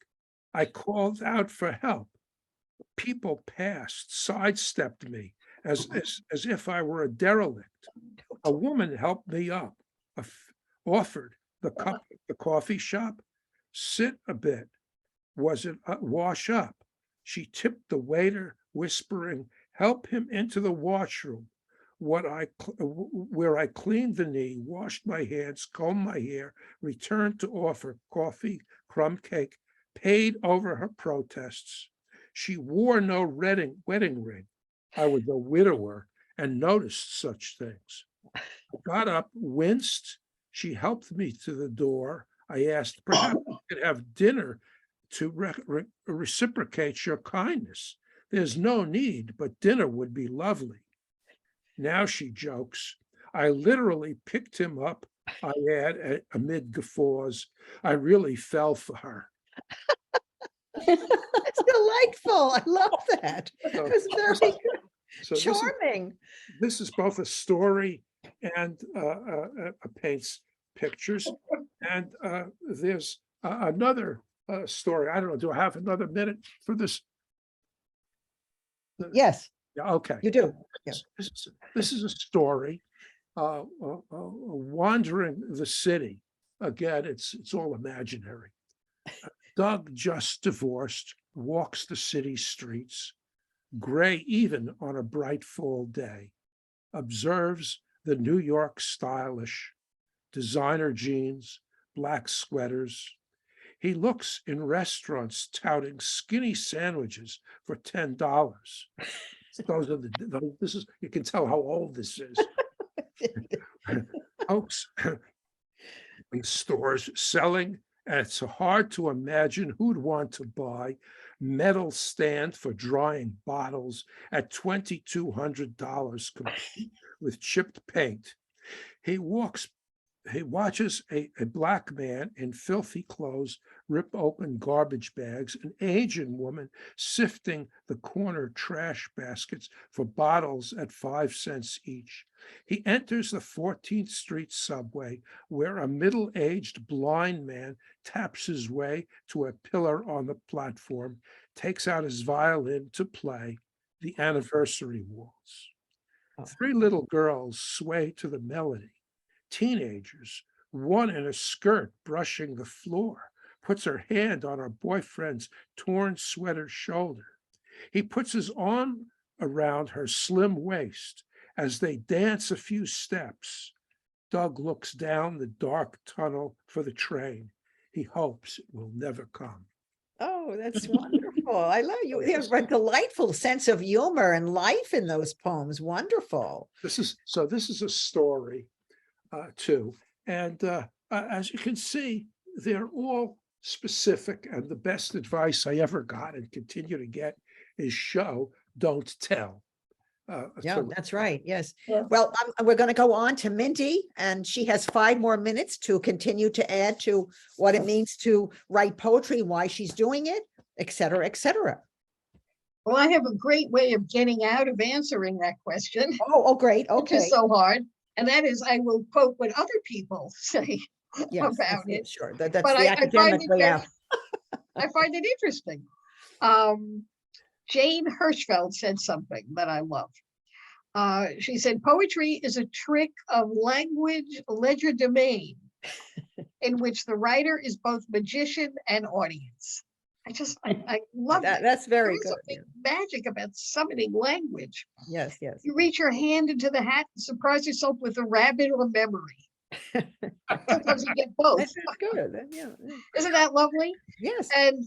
I called out for help. People passed, sidestepped me as if I were a derelict. A woman helped me up, offered the cup at the coffee shop. Sit a bit. Was it wash up? She tipped the waiter, whispering, help him into the washroom. Where I cleaned the knee, washed my hands, combed my hair, returned to offer coffee, crumb cake, paid over her protests. She wore no wedding ring. I was a widower and noticed such things. I got up, winced. She helped me to the door. I asked, perhaps we could have dinner to reciprocate your kindness. There's no need, but dinner would be lovely. Now she jokes. I literally picked him up, I add amid guffaws. I really fell for her. It's delightful. I love that. So- It's very So charming. this is both a story and paints pictures. And there's another story. I don't know, do I have another minute for this? Yes, Yeah, okay. you do. Yeah. This is a story, wandering the city. Again, it's all imaginary. Doug, just divorced, walks the city streets, gray even on a bright fall day, observes the New York stylish, designer jeans, black sweaters. He looks in restaurants touting skinny sandwiches for $10. Those are this is, you can tell how old this is. Folks in stores selling, and it's hard to imagine who'd want to buy metal stand for drying bottles at $2,200 complete with chipped paint. He watches a black man in filthy clothes rip open garbage bags, an Asian woman sifting the corner trash baskets for bottles at 5 cents each. He enters the 14th Street subway, where a middle-aged blind man taps his way to a pillar on the platform, takes out his violin to play the anniversary waltz. Three little girls sway to the melody. Teenagers, one in a skirt brushing the floor, puts her hand on her boyfriend's torn sweater shoulder. He puts his arm around her slim waist as they dance a few steps. Doug looks down the dark tunnel for the train. He hopes it will never come. Oh, that's wonderful. I love you. There's a delightful sense of humor and life in those poems. Wonderful. This is a story too. And as you can see, they're all specific. And the best advice I ever got and continue to get is show, don't tell. Yeah, that's right. Yes. Yeah. Well, we're going to go on to Mindy, and she has 5 more minutes to continue to add to what it means to write poetry, why she's doing it, et cetera, et cetera. Well, I have a great way of getting out of answering that question, Oh, great. which Okay. is so hard. And that is, I will quote what other people say Yes, about yeah, it. sure. That's But the I find academic it way very, out. I find it interesting. Jane Hirschfeld said something that I love. She said, poetry is a trick of language legerdemain in which the writer is both magician and audience. I love that. That's very There is good. something magic about summoning language. Yes, yes. You reach your hand into the hat and surprise yourself with a rabbit or a memory. Sometimes you get both. That's good. Yeah. Isn't that lovely? Yes. And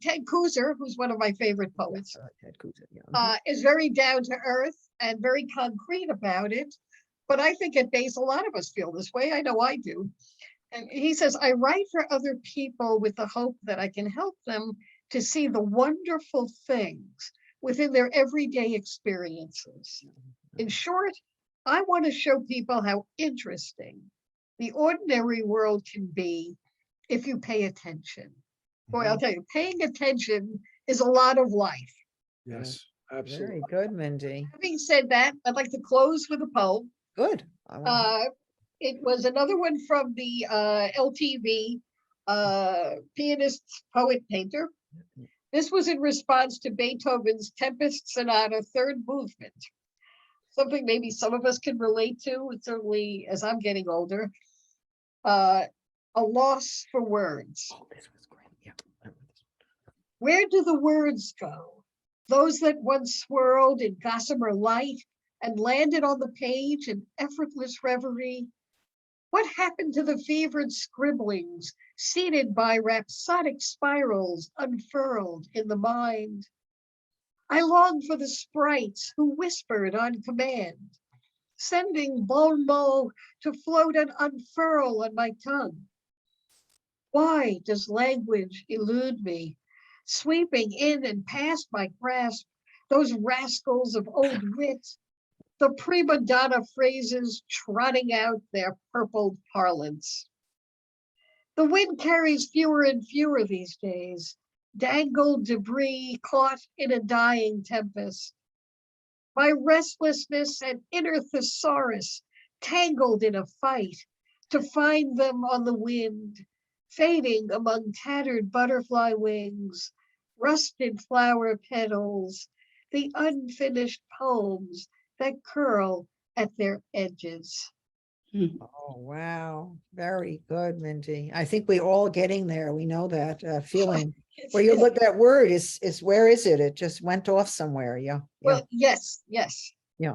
Ted Kooser, who's one of my favorite poets, Ted Kooser, yeah. is very down to earth and very concrete about it. But I think at base, a lot of us feel this way. I know I do. And he says, I write for other people with the hope that I can help them to see the wonderful things within their everyday experiences. In short, I want to show people how interesting the ordinary world can be if you pay attention. Boy, I'll tell you, paying attention is a lot of life. Yes, Very absolutely. good, Mindy. Having said that, I'd like to close with a poem. Good. It was another one from the LTV pianist, poet, painter. This was in response to Beethoven's Tempest Sonata, third movement. Something maybe some of us can relate to, certainly as I'm getting older. A loss for words. Oh, this was great. Yeah. Where do the words go? Those that once swirled in gossamer light and landed on the page in effortless reverie? What happened to the fevered scribblings seated by rhapsodic spirals unfurled in the mind? I long for the sprites who whispered on command, sending bon mots to float and unfurl on my tongue. Why does language elude me, sweeping in and past my grasp those rascals of old wit, the prima donna phrases trotting out their purpled parlance? The wind carries fewer and fewer these days, dangled debris caught in a dying tempest. My restlessness and inner thesaurus tangled in a fight to find them on the wind, fading among tattered butterfly wings, rusted flower petals, the unfinished poems that curl at their edges. Oh, wow. Very good, Mindy. I think we're all getting there. We know that feeling. Where you look, that word is where is it? It just went off somewhere. Yeah. Well, yes. Yeah.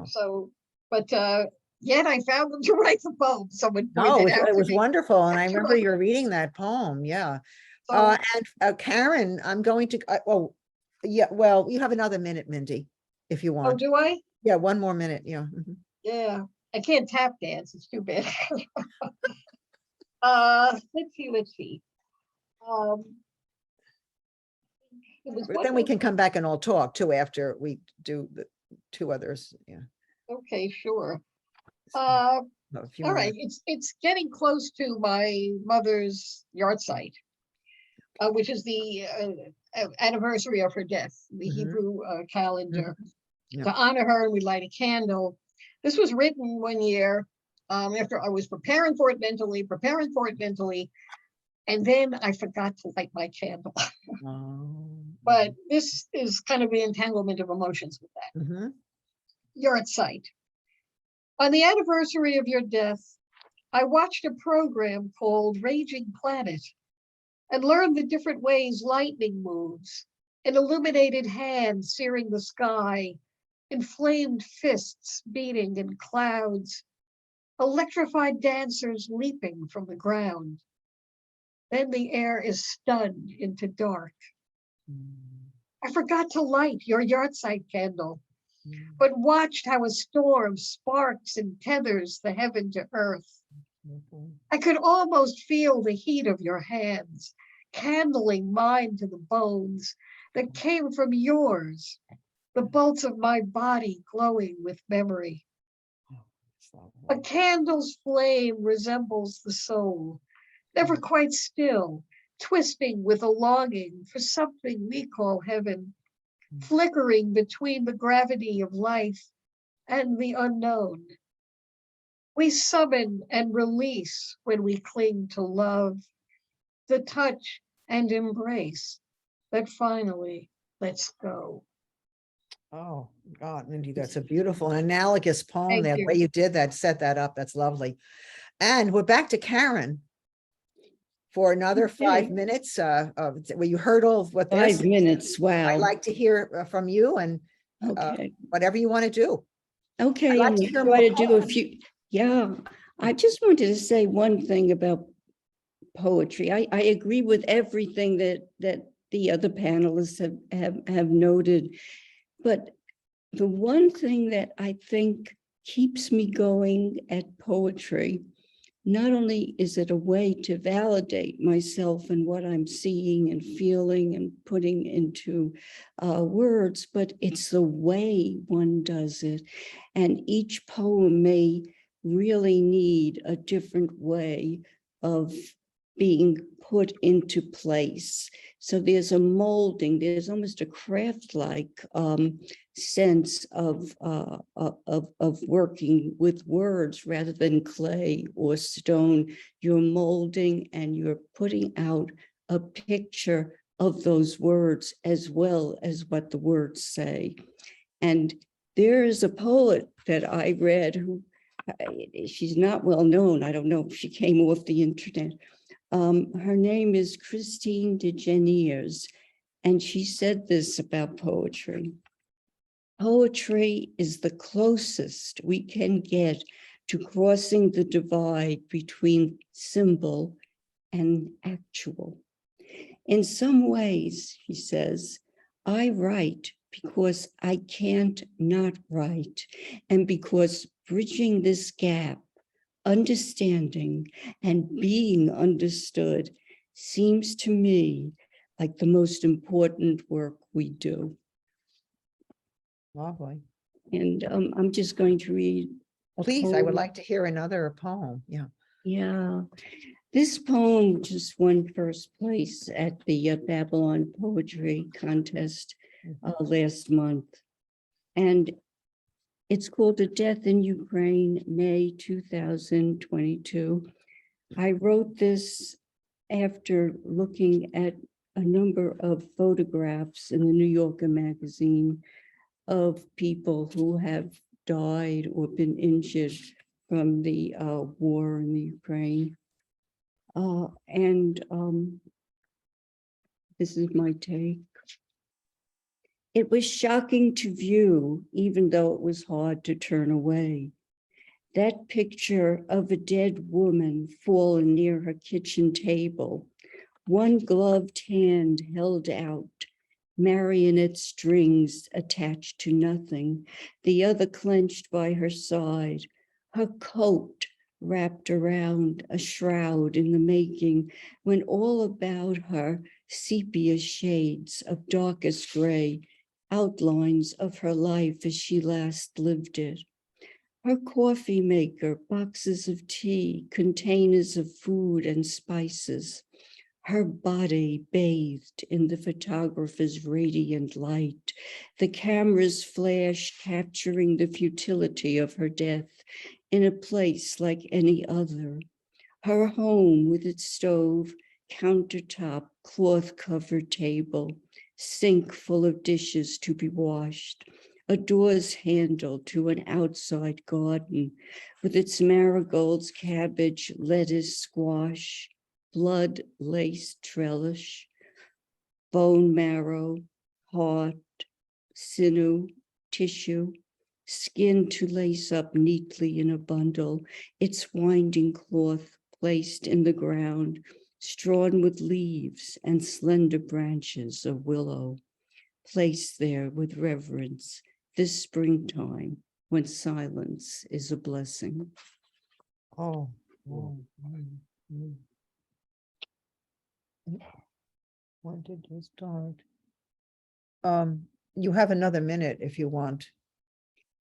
So, but yet I found them to write the poem. Someone No, pointed out it to was me. wonderful. And I That's remember right. you were reading that poem. Yeah. So, And Karen, I'm going to, yeah, well, you have another minute, Mindy, if you oh, want. do I? Yeah, 1 more minute. Yeah. Mhm. Yeah, I can't tap dance. It's too bad. Let's see. It was But then we wonderful. can come back and all talk too after we do the 2 others. Yeah. Okay, sure. A few All more right, it's getting close to my mother's yard site, which is the anniversary of her death, the Mhm. Hebrew calendar. Yeah. To honor her, we light a candle. This was written one year after I was preparing for it mentally, and then I forgot to light my candle. Oh, But this is kind of the entanglement of emotions with that. mhm. Yard site. On the anniversary of your death, I watched a program called Raging Planet and learned the different ways lightning moves, an illuminated hand searing the sky, inflamed fists beating in clouds, electrified dancers leaping from the ground. Then the air is stunned into dark. I forgot to light your yahrzeit candle, but watched how a storm sparks and tethers the heaven to earth. I could almost feel the heat of your hands, candling mine to the bones that came from yours, the bolts of my body glowing with memory. A candle's flame resembles the soul, never quite still, twisting with a longing for something we call heaven, flickering between the gravity of life and the unknown. We summon and release when we cling to love, the touch and embrace that finally lets go. Oh, God, Mindy, that's a beautiful and analogous poem Thank there. The you. way you did that, set that up. That's lovely. And we're back to Karen for another 5 Okay. minutes. Well, you heard all of what this. 5 minutes, I'd wow. like to hear from you and Okay, whatever you want to do. okay, like I'm to gonna hear try more to do a few, yeah. I just wanted to say one thing about poetry. I agree with everything that the other panelists have noted. But the one thing that I think keeps me going at poetry, not only is it a way to validate myself and what I'm seeing and feeling and putting into words, but it's the way one does it. And each poem may really need a different way of being put into place. So there's a molding, there's almost a craft-like sense of working with words rather than clay or stone. You're molding and you're putting out a picture of those words as well as what the words say. And there is a poet that I read who, she's not well known. I don't know if she came off the internet. Her name is Christine de Geniers, and she said this about poetry. Poetry is the closest we can get to crossing the divide between symbol and actual. In some ways, he says, I write because I can't not write, and because bridging this gap, understanding and being understood seems to me like the most important work we do. Lovely. And I'm just going to read. Please, I would poem. like to hear another poem. Yeah. Yeah, this poem just won first place at the Babylon Poetry Contest last month. And it's called A Death in Ukraine, May 2022. I wrote this after looking at a number of photographs in the New Yorker magazine of people who have died or been injured from the war in the Ukraine. This is my take. It was shocking to view, even though it was hard to turn away. That picture of a dead woman fallen near her kitchen table, one gloved hand held out, marionette strings attached to nothing, the other clenched by her side, her coat wrapped around, a shroud in the making, when all about her sepia shades of darkest gray, outlines of her life as she last lived it. Her coffee maker, boxes of tea, containers of food and spices, her body bathed in the photographer's radiant light, the camera's flash capturing the futility of her death in a place like any other. Her home with its stove, countertop, cloth-covered table, sink full of dishes to be washed, a door's handle to an outside garden with its marigolds, cabbage, lettuce, squash, blood-laced trellis, bone marrow, heart, sinew, tissue, skin to lace up neatly in a bundle, its winding cloth placed in the ground, strewn with leaves and slender branches of willow, placed there with reverence this springtime when silence is a blessing. Oh. When did you start? You have another minute if you want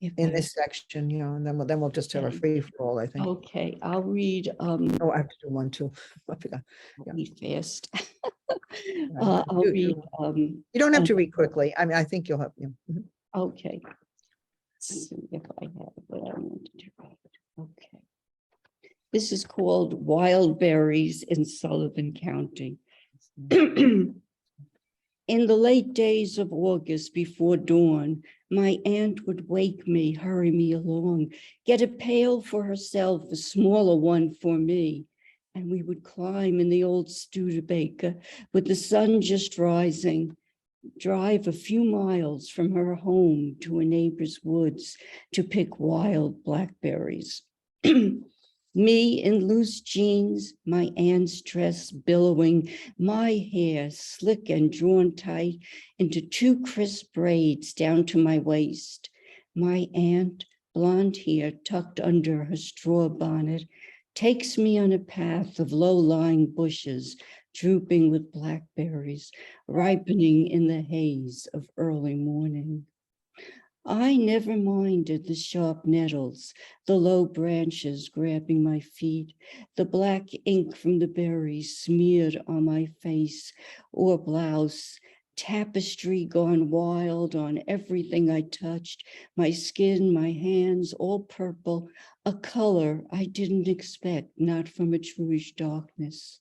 If in I- this section, and then we'll just have a Okay. free for all, I think. Okay, I'll read Oh, I have to do one too. I forgot. Yeah. read fast. Right. I'll Do- read, do- You don't have to read quickly. I mean, I think you'll have, Mhm. okay. Let's see if I have what I wanted to write. Okay. This is called Wild Berries in Sullivan County. In the late days of August before dawn, my aunt would wake me, hurry me along, get a pail for herself, a smaller one for me. And we would climb in the old Studebaker with the sun just rising, drive a few miles from her home to a neighbor's woods to pick wild blackberries. Me in loose jeans, my aunt's dress billowing, my hair slick and drawn tight into two crisp braids down to my waist. My aunt, blonde hair tucked under her straw bonnet, takes me on a path of low-lying bushes, drooping with blackberries, ripening in the haze of early morning. I never minded the sharp nettles, the low branches grabbing my feet, the black ink from the berries smeared on my face or blouse, tapestry gone wild on everything I touched, my skin, my hands, all purple, a color I didn't expect, not from a truish darkness.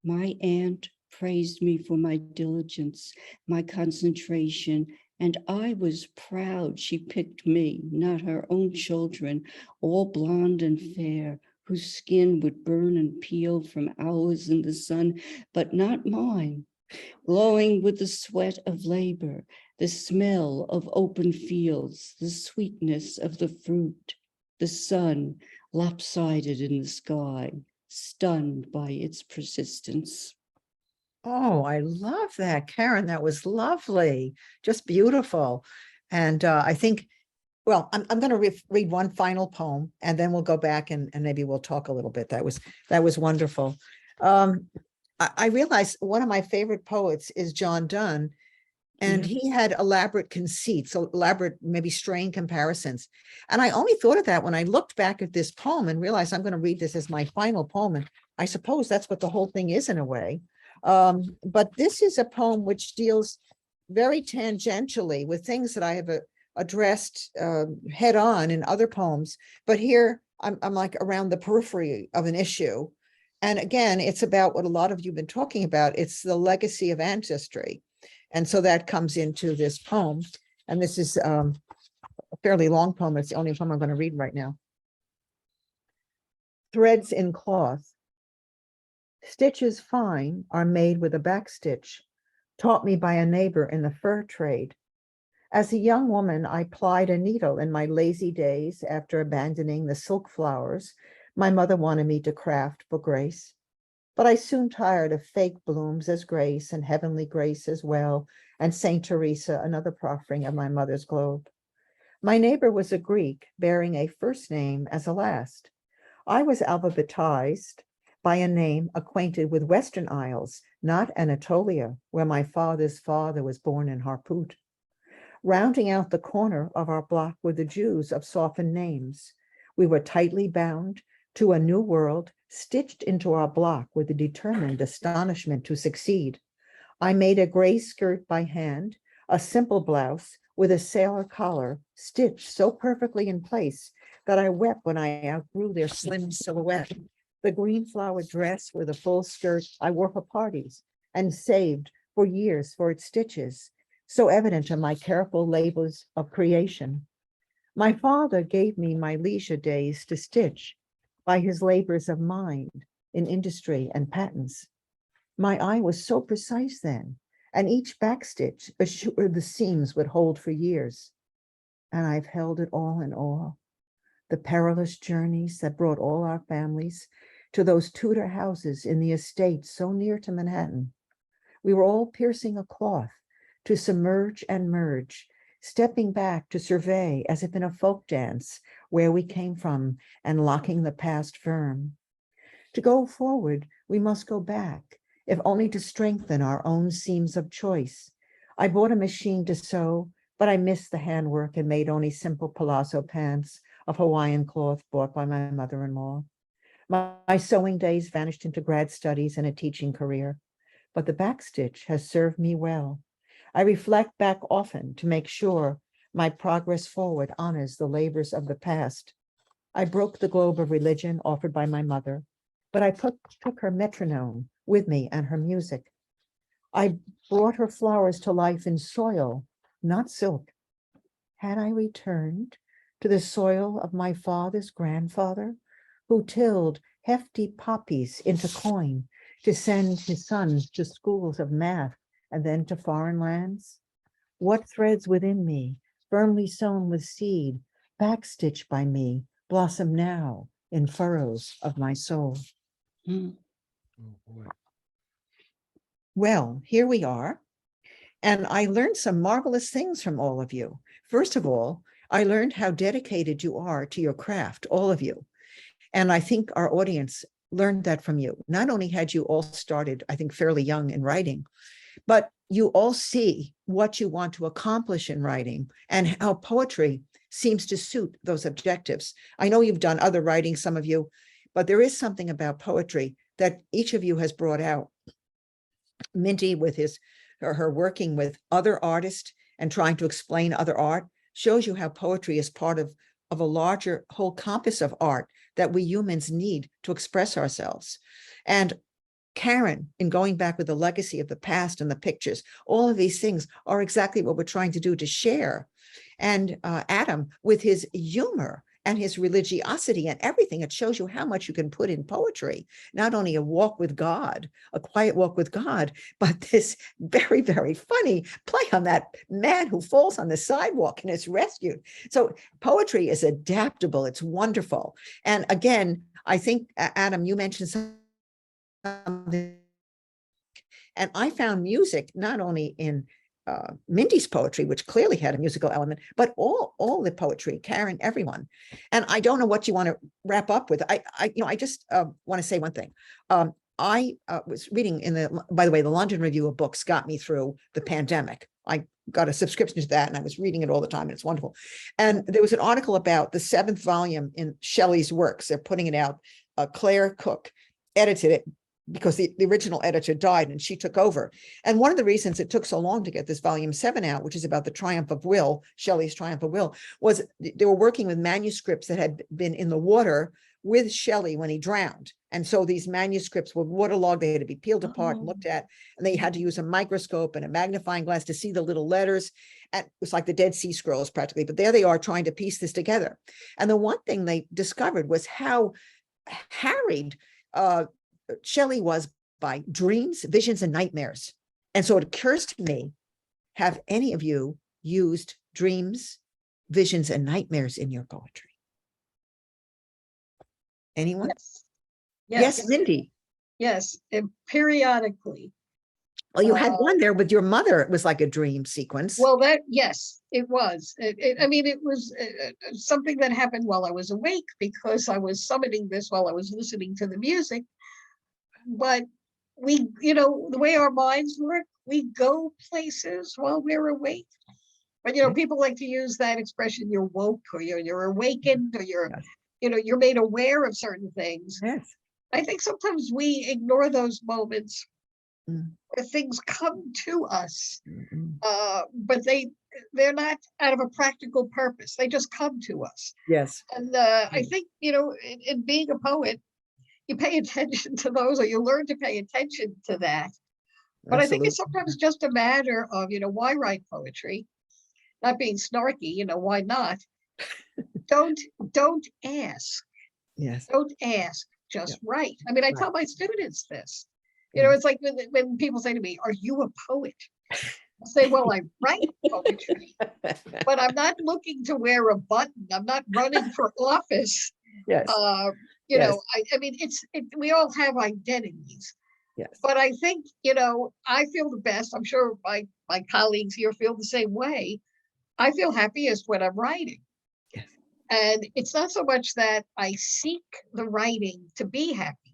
My aunt praised me for my diligence, my concentration, and I was proud she picked me, not her own children, all blonde and fair, whose skin would burn and peel from hours in the sun, but not mine, glowing with the sweat of labor, the smell of open fields, the sweetness of the fruit, the sun lopsided in the sky, stunned by its persistence. Oh, I love that, Karen. That was lovely, just beautiful. And I think, well, I'm going to read one final poem, and then we'll go back and maybe we'll talk a little bit. That was wonderful. I realized one of my favorite poets is John Donne, and Yeah. he had elaborate conceits, so elaborate, maybe strained comparisons. And I only thought of that when I looked back at this poem and realized I'm going to read this as my final poem. And I suppose that's what the whole thing is in a way. But this is a poem which deals very tangentially with things that I have addressed head on in other poems. But here I'm like around the periphery of an issue. And again, it's about what a lot of you have been talking about. It's the legacy of ancestry. And so that comes into this poem. And this is a fairly long poem. It's the only poem I'm going to read right now. Threads in cloth. Stitches fine are made with a backstitch, taught me by a neighbor in the fur trade. As a young woman, I plied a needle in my lazy days after abandoning the silk flowers my mother wanted me to craft for grace. But I soon tired of fake blooms as grace and heavenly grace as well, and Saint Teresa, another proffering of my mother's globe. My neighbor was a Greek, bearing a first name as a last. I was alphabetized by a name acquainted with Western Isles, not Anatolia, where my father's father was born in Harput. Rounding out the corner of our block were the Jews of softened names. We were tightly bound to a new world, stitched into our block with a determined astonishment to succeed. I made a gray skirt by hand, a simple blouse with a sailor collar stitched so perfectly in place that I wept when I outgrew their slim silhouette. The green flower dress with a full skirt I wore for parties and saved for years for its stitches. so evident in my careful labors of creation. My father gave me my leisure days to stitch by his labors of mind in industry and patents. My eye was so precise then, and each backstitch assured the seams would hold for years. And I've held it all in awe. The perilous journeys that brought all our families to those Tudor houses in the estate so near to Manhattan. We were all piercing a cloth to submerge and merge, stepping back to survey as if in a folk dance where we came from and locking the past firm. To go forward, we must go back, if only to strengthen our own seams of choice. I bought a machine to sew, but I missed the handwork and made only simple palazzo pants of Hawaiian cloth bought by my mother-in-law. My sewing days vanished into grad studies and a teaching career, but the backstitch has served me well. I reflect back often to make sure my progress forward honors the labors of the past. I broke the globe of religion offered by my mother, but I took her metronome with me and her music. I brought her flowers to life in soil, not silk. Had I returned to the soil of my father's grandfather, who tilled hefty poppies into coin to send his sons to schools of math and then to foreign lands? What threads within me, firmly sown with seed, backstitched by me, blossom now in furrows of my soul? Mm. Oh, boy. Well, here we are. And I learned some marvelous things from all of you. First of all, I learned how dedicated you are to your craft, all of you. And I think our audience learned that from you. Not only had you all started, I think, fairly young in writing, but you all see what you want to accomplish in writing and how poetry seems to suit those objectives. I know you've done other writing, some of you, but there is something about poetry that each of you has brought out. Mindy with her working with other artists and trying to explain other art shows you how poetry is part of a larger whole compass of art that we humans need to express ourselves. And Karen, in going back with the legacy of the past and the pictures, all of these things are exactly what we're trying to do to share. And Adam, with his humor and his religiosity and everything, it shows you how much you can put in poetry, not only a walk with God, a quiet walk with God, but this very, very funny play on that man who falls on the sidewalk and is rescued. So poetry is adaptable. It's wonderful. And again, I think, Adam, you mentioned something, and I found music not only in Mindy's poetry, which clearly had a musical element, but all the poetry, Karen, everyone. And I don't know what you want to wrap up with. I just want to say one thing. I was reading by the way, the London Review of Books got me through the pandemic. I got a subscription to that and I was reading it all the time and it's wonderful. And there was an article about the 7th volume in Shelley's works. They're putting it out. Claire Cook edited it because the original editor died and she took over. And one of the reasons it took so long to get this volume 7 out, which is about the triumph of will, Shelley's triumph of will, was they were working with manuscripts that had been in the water with Shelley when he drowned. And so these manuscripts were waterlogged, they had to be peeled apart and looked at, and they had to use a microscope and a magnifying glass to see the little letters. And it was like the Dead Sea Scrolls practically, but there they are trying to piece this together. And the one thing they discovered was how harried Shelley was by dreams, visions, and nightmares. And so it occurs to me, have any of you used dreams, visions, and nightmares in your poetry? Anyone? Yes. Yes, Mindy. Yes, and periodically. Well, you had one there with your mother. It was like a dream sequence. Well, yes, it was. I mean, it was something that happened while I was awake because I was summoning this while I was listening to the music. But we, the way our minds work, we go places while we're awake. But, people like to use that expression, you're woke or you're awakened or Yes. You're made aware of certain things. Yes. I think sometimes we ignore those moments where things come to us, but they're not out of a practical purpose. They just come to us. Yes. And I think, in being a poet, you pay attention to those, or you learn to pay attention to that. But I think it's absolutely. sometimes just a matter of, why write poetry? Not being snarky, why not? Don't ask. Yes, Don't ask, just write. I mean, I Right. tell my students this. Yeah. It's like when people say to me, "Are you a poet?" I say, "Well, I write poetry, but I'm not looking to wear a button. I'm not running for office." Yes, Uh, Yes. I mean, we all have identities, yes, but I think, I feel the best. I'm sure my colleagues here feel the same way. I feel happiest when I'm writing. yes. And it's not so much that I seek the writing to be happy.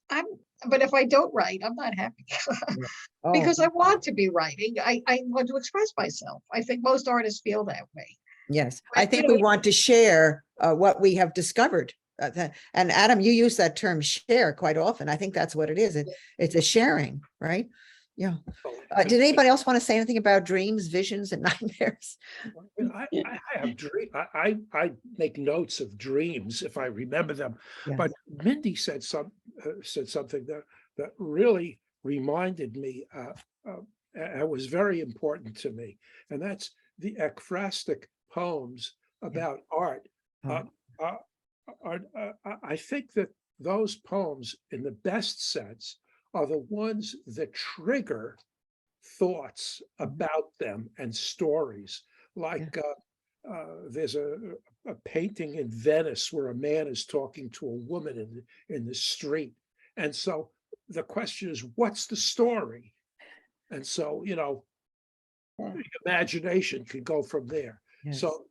I'm, but if I don't write, I'm not happy Yeah. Oh, because I want to be writing. I want to express myself. I think most artists feel that way. yes. I But, think we want to share what we have discovered. And Adam, you use that term share quite often. I think that's what it is. It's a sharing, right? Yeah. Did anybody else want to say anything about dreams, visions, and nightmares? I have dream. I make notes of dreams if I remember them. Yes. But Mindy said something that really reminded me and was very important to me, and that's the ekphrastic poems about art. Oh, Uh, I think that those poems, in the best sense, are the ones that trigger thoughts about them and stories. Like there's a painting in Venice where a man is talking to a woman in the street. And so the question is, what's the story? And so, the imagination can go from there. yes. So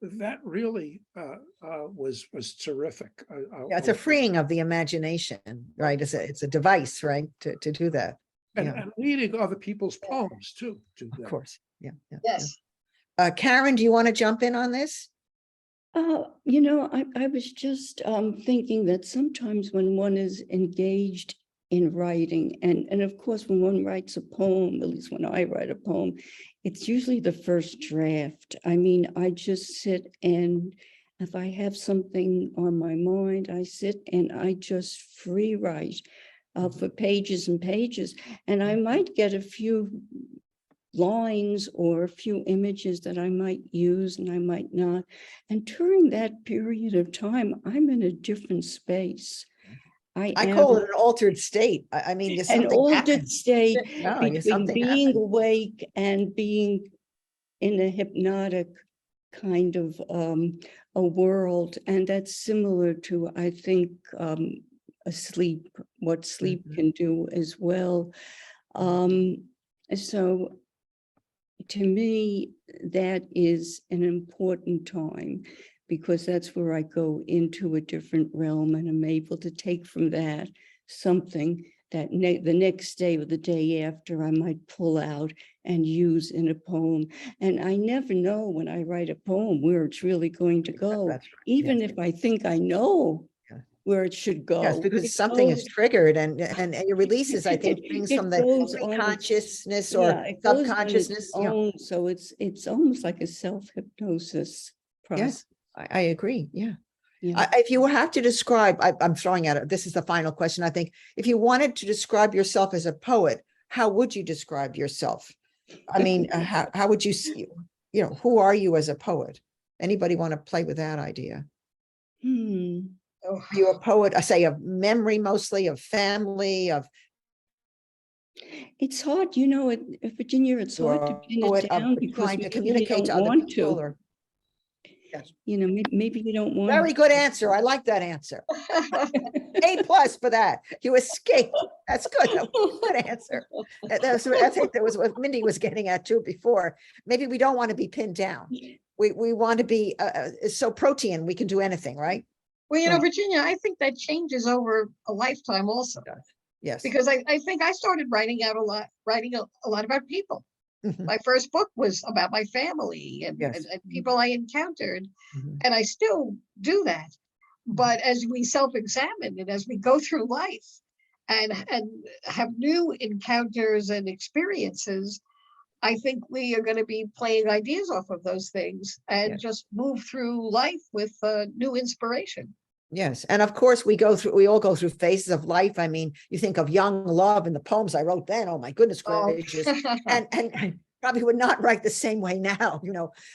that really was terrific. Yeah, it's a freeing of the imagination, right? It's a device, right? To do that. Yeah, and reading other people's poems too. Do of that. course. Yeah. yes. Karen, do you want to jump in on this? I was just thinking that sometimes when one is engaged in writing, and of course, when one writes a poem, at least when I write a poem, it's usually the first draft. I mean, I just sit and if I have something on my mind, I sit and I just free write for pages and pages. And I might get a few lines or a few images that I might use and I might not. And during that period of time, I'm in a different space. I I am call it an altered state. I mean, an something altered happens. state No, between something being happens. awake and being in a hypnotic kind of a world. And that's similar to, I think, sleep, what sleep Mhm. can do as well. So to me, that is an important time because that's where I go into a different realm and I'm able to take from that something that the next day or the day after I might pull out and use in a poem. And I never know when I write a poem where it's really going to go, That's right. even Yes. if I think I know Yeah. where it should go. Yes, because It something is goes- triggered and it releases, I think, things from it the goes on its consciousness yeah, or it goes on its subconsciousness. Yeah. own. So it's almost like a self-hypnosis process. Yes, I agree. Yeah. Yeah. If you have to describe, I'm throwing out, this is the final question, I think. If you wanted to describe yourself as a poet, how would you describe yourself? I mean, how would you see, who are you as a poet? Anybody want to play with that idea? Oh, Are you a poet, I say, of memory mostly, of family, of It's hard, at Virginia, it's you hard to are a pin poet it of down because trying to maybe you communicate don't to other want people to. or? Yes. Maybe you don't want Very good answer. I like that answer. A+ for that. You escaped. That's good. That was a good answer. I think that was what Mindy was getting at too before. Maybe we don't want to be pinned down. We want to be so protean, we can do anything, right? well, Right. Virginia, I think that changes over a lifetime also, Yes. because I think I started writing a lot about people. Mhm. My first book was about my family Yes. and people I encountered, Mhm. and I still do that. But as we self-examine and as we go through life and have new encounters and experiences, I think we are going to be playing ideas off of those things and Yes. just move through life with new inspiration. Yes, and of course, we all go through phases of life. I mean, you think of young love and the poems I wrote then, oh my goodness Oh. gracious. And I probably would not write the same way now,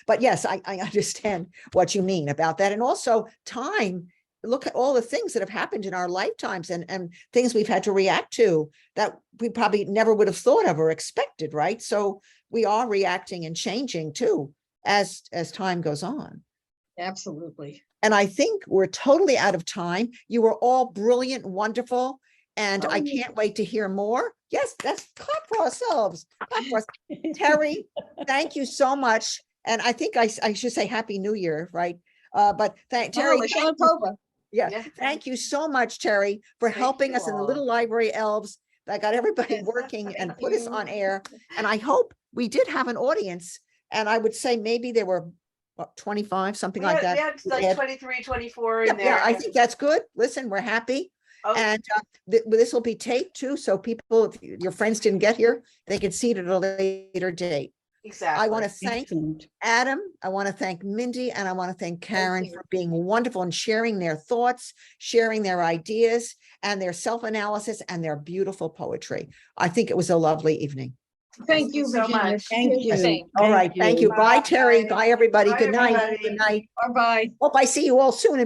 but yes, I understand what you mean about that. And also time, look at all the things that have happened in our lifetimes and things we've had to react to that we probably never would have thought of or expected, right? So we are reacting and changing too as time goes on. Absolutely. And I think we're totally out of time. You were all brilliant, wonderful, and I Oh. can't wait to hear more. Yes, that's clap for ourselves. Clap for us. Terry, thank you so much. And I think I should say Happy New Year, right? But Terry, Oh, thank you. Shantoba. Yeah, Yeah. thank you so much, Terry, for Thank helping you us in the all. Little Library Elves that got everybody Yes, working and thank put us you. on air. And I hope we did have an audience. And I would say maybe there were 25, something We like had, that. we had We like had- 23, 24 in Yep, yeah, there. I think that's good. Listen, we're happy. Oh, And this will be taped too. So people, if your friends didn't get here, they can see it at a later date. I want to exactly. thank Excellent. Adam. I want to thank Mindy, and I want to thank Karen you. for being wonderful and sharing their thoughts, sharing their ideas and their self-analysis and their beautiful poetry. I think it was a lovely evening. Thank you, so Virginia. much. Thank You're the you. same. All right. Thank you. Bye, Terry. Bye. Bye, everybody. Bye, Good night. everybody. Good night. Bye-bye. Hope I see you all soon.